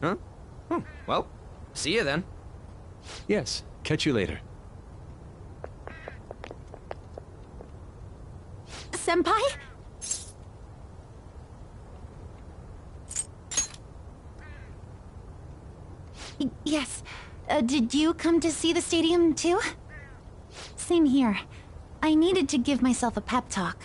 Huh? Oh, well, see you then. Yes, catch you later. Senpai? Yes. Did you come to see the stadium, too? Same here. I needed to give myself a pep talk.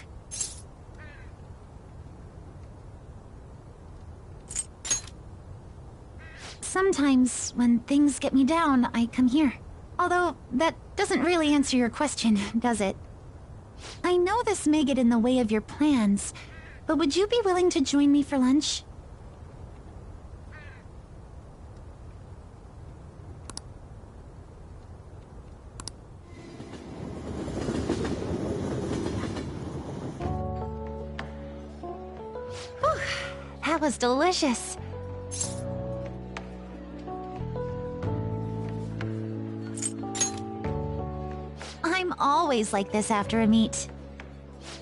Sometimes, when things get me down, I come here. Although, that doesn't really answer your question, does it? I know this may get in the way of your plans, but would you be willing to join me for lunch? Whew, that was delicious. I'm always like this after a meet.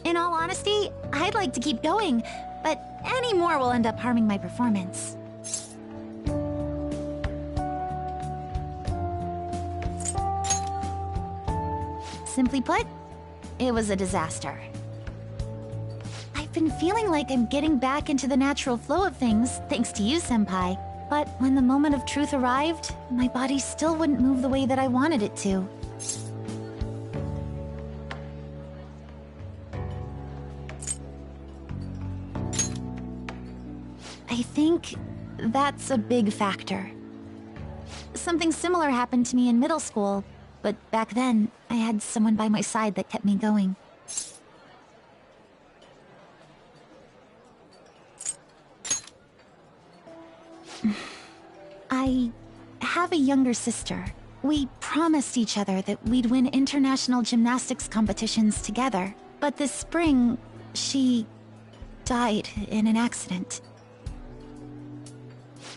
In all honesty, I'd like to keep going, but any more will end up harming my performance. Simply put, it was a disaster. I've been feeling like I'm getting back into the natural flow of things, thanks to you, Senpai. But when the moment of truth arrived, my body still wouldn't move the way that I wanted it to. I think that's a big factor. Something similar happened to me in middle school, but back then, I had someone by my side that kept me going. I have a younger sister. We promised each other that we'd win international gymnastics competitions together. But this spring, she died in an accident.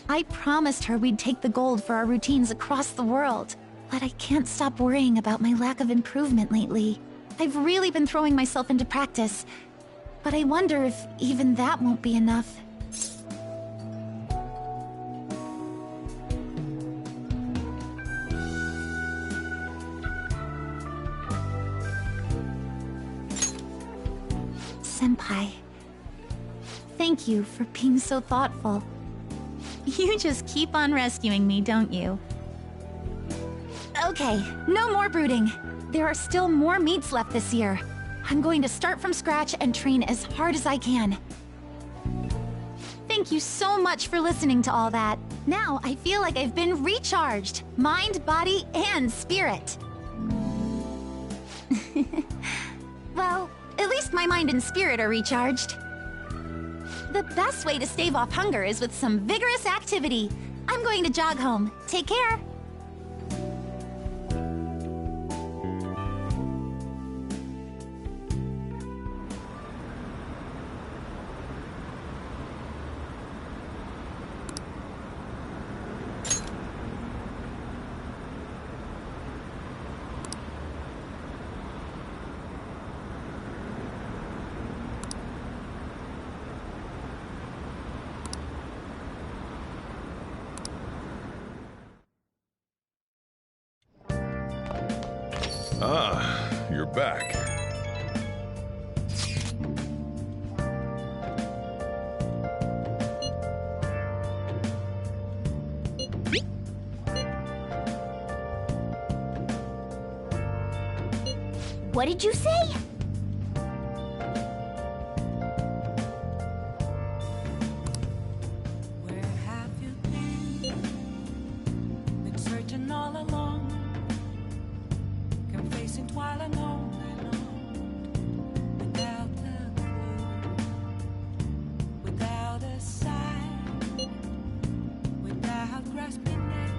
I promised her we'd take the gold for our routines across the world. But I can't stop worrying about my lack of improvement lately. I've really been throwing myself into practice. But I wonder if even that won't be enough. Senpai, thank you for being so thoughtful. You just keep on rescuing me, don't you? Okay, no more brooding. There are still more meets left this year. I'm going to start from scratch and train as hard as I can. Thank you so much for listening to all that. Now I feel like I've been recharged. Mind, body, and spirit. Well, at least my mind and spirit are recharged. The best way to stave off hunger is with some vigorous activity. I'm going to jog home. Take care. Ah, you're back. What did you say? Where have you been? Been searching all along, confessing while alone and on, without a clue, without a sign, without grasping it.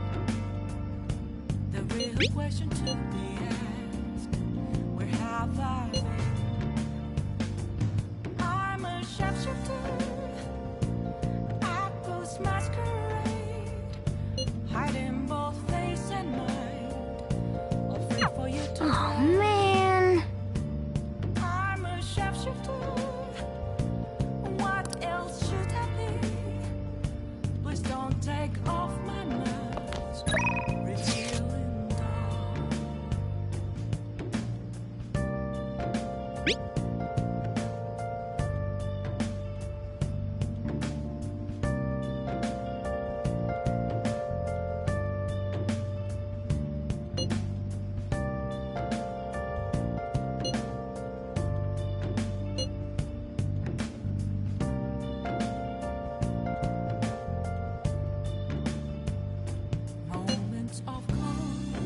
The real question to be asked: where have I been? I'm a sharpshooter. Masquerade, hiding both face and mind, all free for you to Oh, man. I'm a sharpshooter. What else should I be? Please don't take off my mask, revealing dawn. Moments of calm,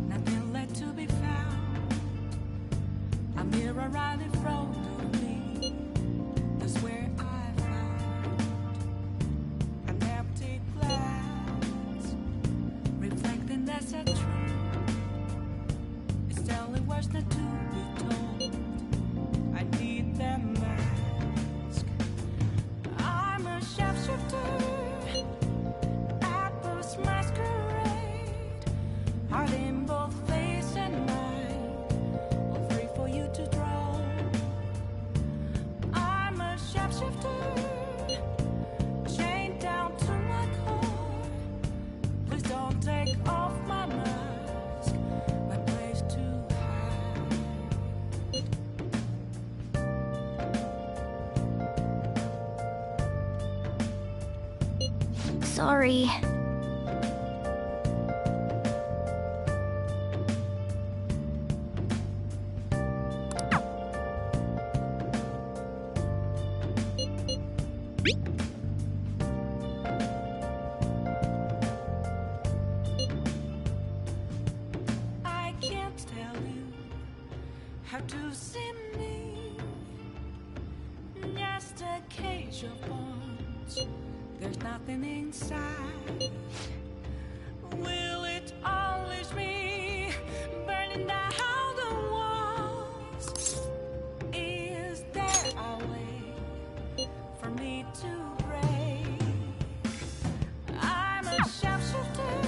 nothing left to be found. A mirror right in front of me, that's where I found an empty glass, reflecting that's a truth. It's telling words not to be told. I need that mask. I'm a sharpshooter. Masquerade, hiding both face and mind, all free for you to draw. I'm a sharpshooter, chained down to my core. Please don't take off my mask, my place to hide. Sorry. I can't tell you how to see me. Just a cage of bones. There's nothing inside. Will it unleash me, burning down the walls? Is there a way for me to break? I'm a sharpshooter.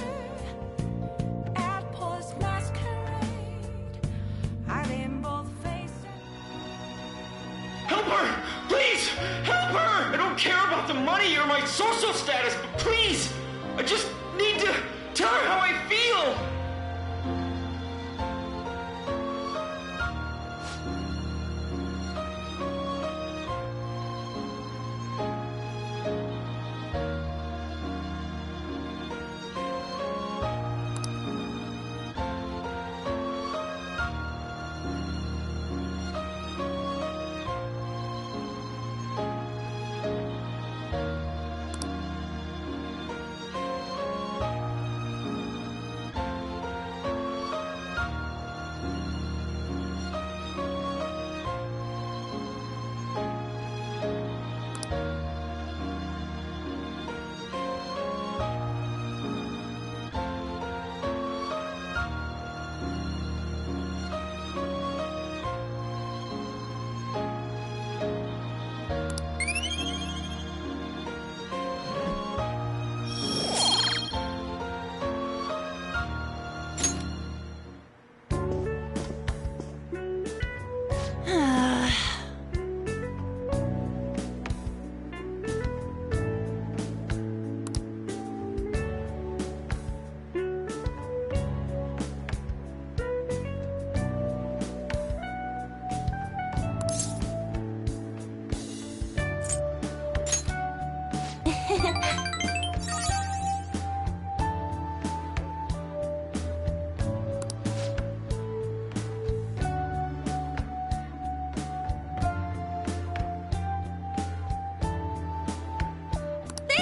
Help her! Please! Help her! I don't care about the money or my social status, but please! I just need to tell her how I feel!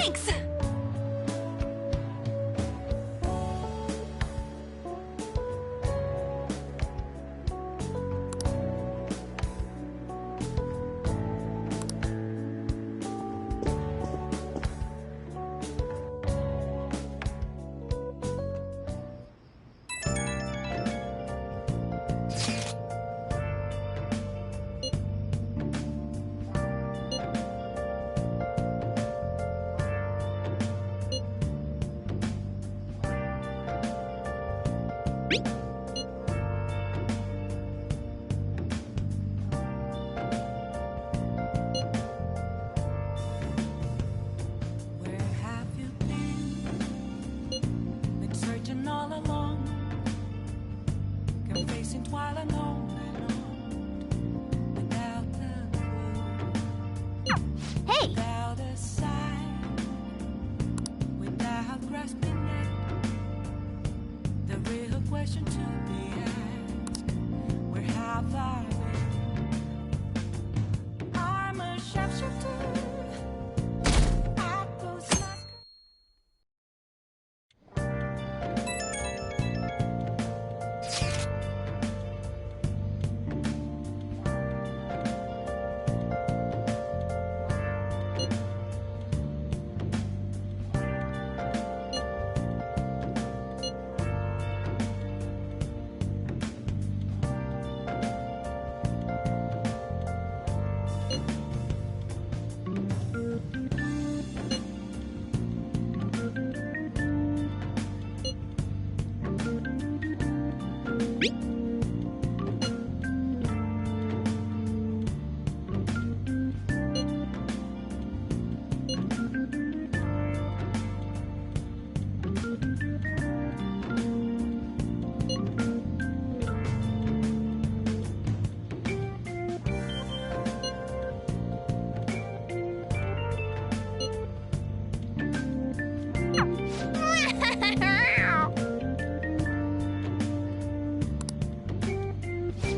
Thanks!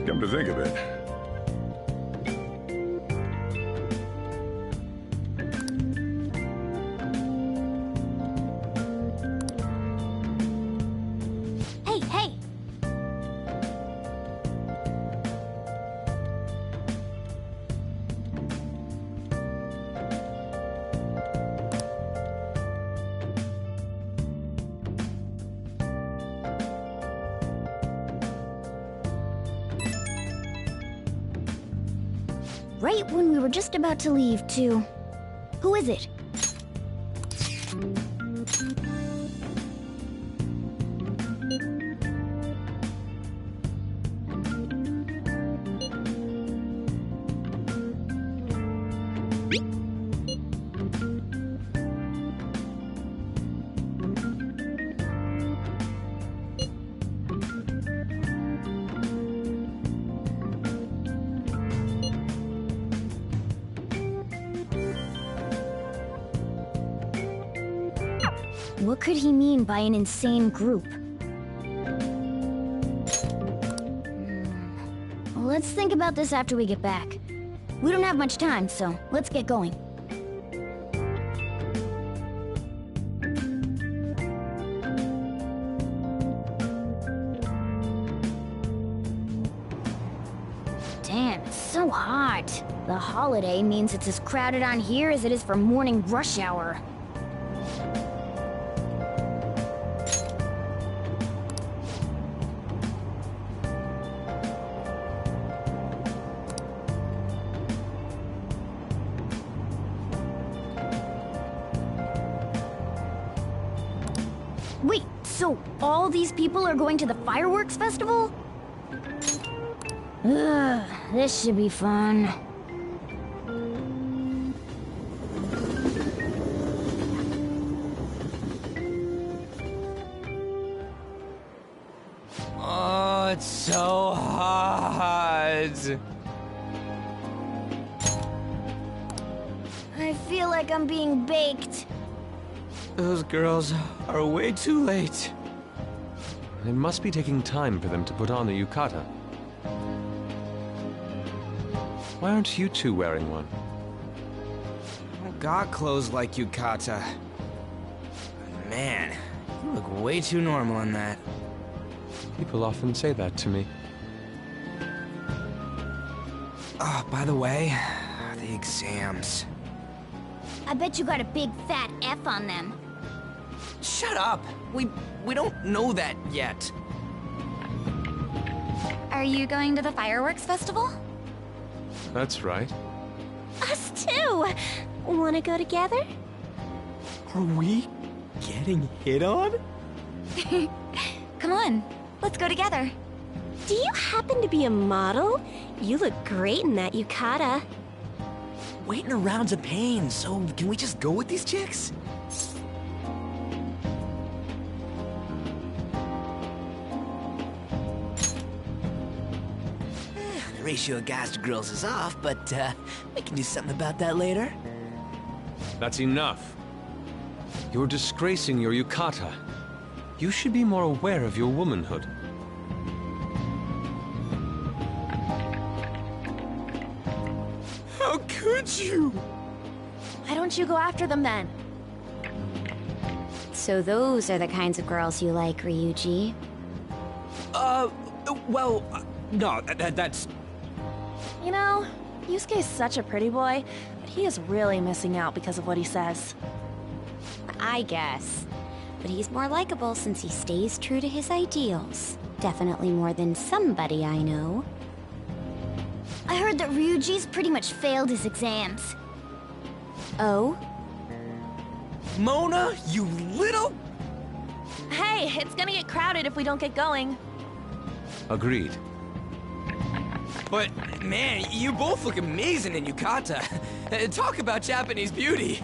Come to think of it, Hey, hey! Right when we were just about to leave, too. Who is it? What could he mean by an insane group? Let's think about this after we get back. We don't have much time, so let's get going. Damn, it's so hot. The holiday means it's as crowded on here as it is for morning rush hour. Wait, so all these people are going to the fireworks festival? Ugh, this should be fun. Oh, it's so hot. I feel like I'm being baked. Those girls are way too late. It must be taking time for them to put on the yukata. Why aren't you two wearing one? got clothes like Yukata. Man, you look way too normal in that. People often say that to me. Oh, by the way, the exams. I bet you got a big fat F on them. Shut up! We don't know that yet. Are you going to the fireworks festival? That's right. Us too! Wanna go together? Are we getting hit on? Come on, let's go together. Do you happen to be a model? You look great in that yukata. Waiting around's a pain, so can we just go with these chicks? The ratio of guys to girls is off, but we can do something about that later. That's enough. You're disgracing your yukata. You should be more aware of your womanhood. How could you? Why don't you go after them then? So those are the kinds of girls you like, Ryuji. Well, no, that's... You know, Yusuke's such a pretty boy, but he is really missing out because of what he says. I guess. But he's more likable since he stays true to his ideals. Definitely more than somebody I know. I heard that Ryuji's pretty much failed his exams. Oh? Mona, you little... Hey, it's gonna get crowded if we don't get going. Agreed. But, man, you both look amazing in yukata. Talk about Japanese beauty.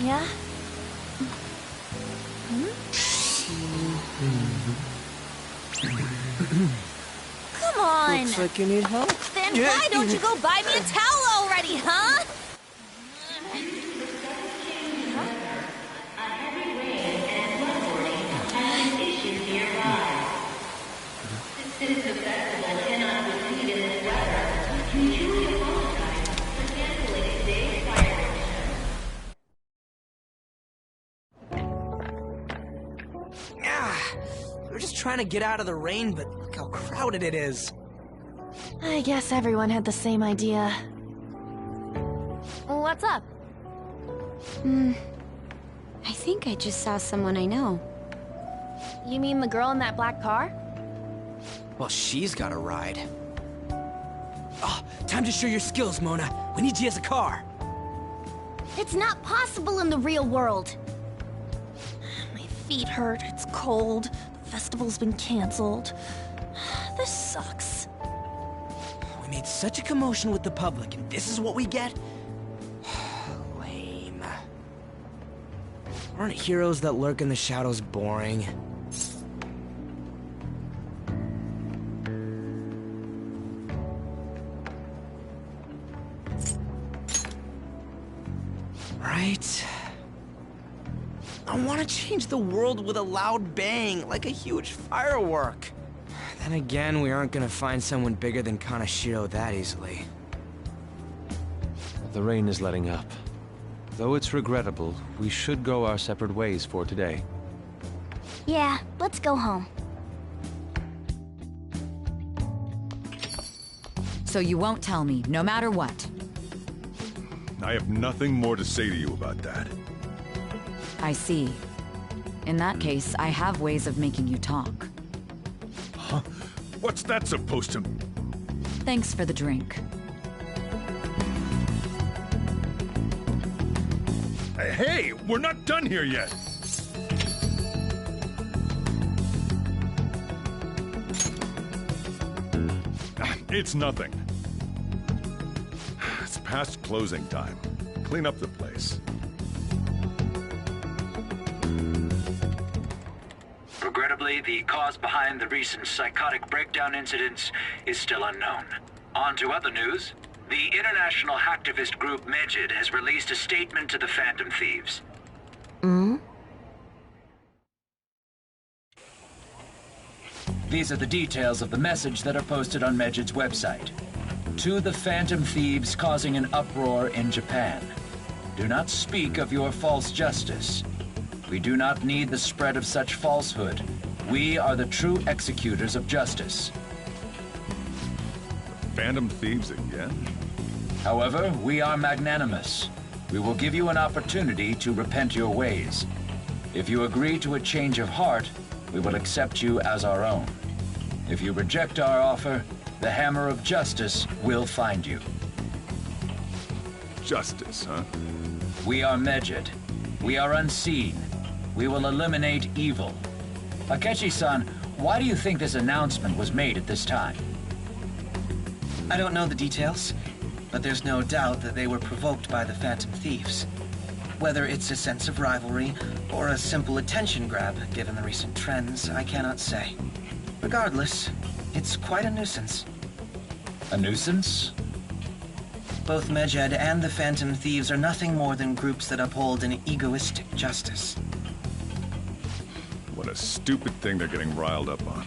Yeah? Come on! Looks like you need help. Then why don't you go buy me a towel already, huh? Since the festival cannot proceed in this weather, we truly apologize for canceling today's fireworks show. We're just trying to get out of the rain, but look how crowded it is. I guess everyone had the same idea. What's up? I think I just saw someone I know. You mean the girl in that black car? Well, she's got a ride. Oh, time to show your skills, Mona. We need you as a car. It's not possible in the real world. My feet hurt, it's cold, the festival's been canceled. This sucks. We made such a commotion with the public, and this is what we get? Lame. Aren't heroes that lurk in the shadows boring? Right? I want to change the world with a loud bang, like a huge firework. Then again, we aren't gonna find someone bigger than Kanashiro that easily. The rain is letting up. Though it's regrettable, we should go our separate ways for today. Yeah, let's go home. So you won't tell me, no matter what? I have nothing more to say to you about that. I see. In that case, I have ways of making you talk. Huh? What's that supposed to... Thanks for the drink. Hey, we're not done here yet! It's nothing. It's past closing time. Clean up the place. Regrettably, the cause behind the recent psychotic breakdown incidents is still unknown. On to other news. The international hacktivist group Megid has released a statement to the Phantom Thieves. These are the details of the message that are posted on Megid's website. To the Phantom Thieves causing an uproar in Japan. Do not speak of your false justice. We do not need the spread of such falsehood. We are the true executors of justice. Phantom Thieves again? However, we are magnanimous. We will give you an opportunity to repent your ways. If you agree to a change of heart, we will accept you as our own. If you reject our offer, the hammer of justice will find you. Justice, huh? We are Megid. We are unseen. We will eliminate evil. Akechi-san, why do you think this announcement was made at this time? I don't know the details, but there's no doubt that they were provoked by the Phantom Thieves. Whether it's a sense of rivalry or a simple attention grab, given the recent trends, I cannot say. Regardless, it's quite a nuisance. A nuisance? Both Megid and the Phantom Thieves are nothing more than groups that uphold an egoistic justice. What a stupid thing they're getting riled up on.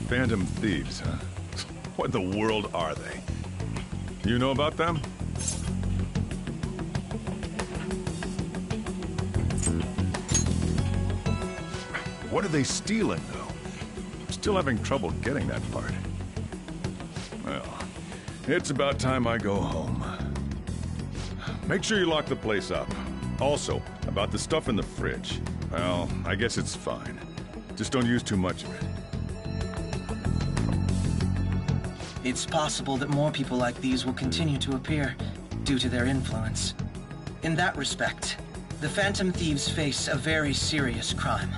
Phantom Thieves, huh? What in the world are they? You know about them? What are they stealing, though? I'm still having trouble getting that part. Well, it's about time I go home. Make sure you lock the place up. Also, about the stuff in the fridge. Well, I guess it's fine. Just don't use too much of it. It's possible that more people like these will continue to appear due to their influence. In that respect, the Phantom Thieves face a very serious crime.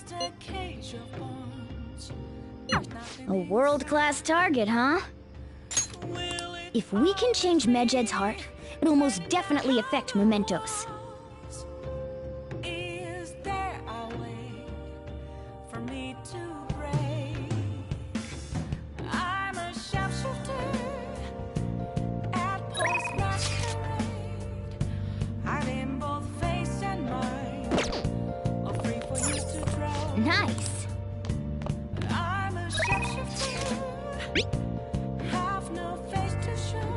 just a cage of bones. A world-class target, huh? If we can change Medjed's heart, it'll most definitely affect Mementos. Is there a way for me to break? I'm a sharpshooter at Post Masquerade. Hiding both face and mind. All free for you to draw. Nice. I'm a sharpshooter. Have no face to show.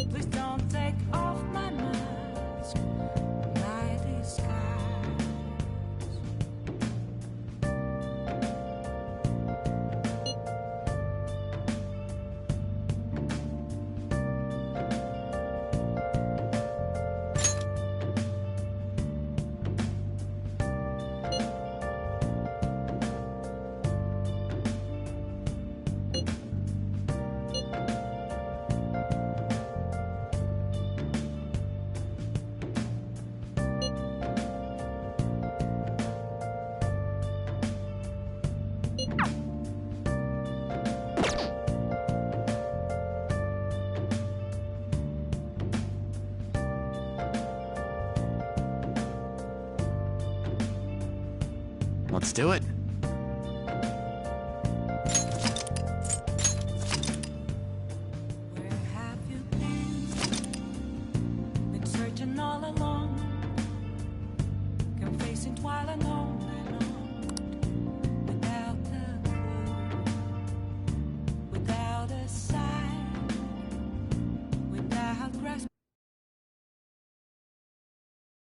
Please don't take off my mask. My disguise. Let's do it. Where have you been? Been searching all along. Confessing while alone.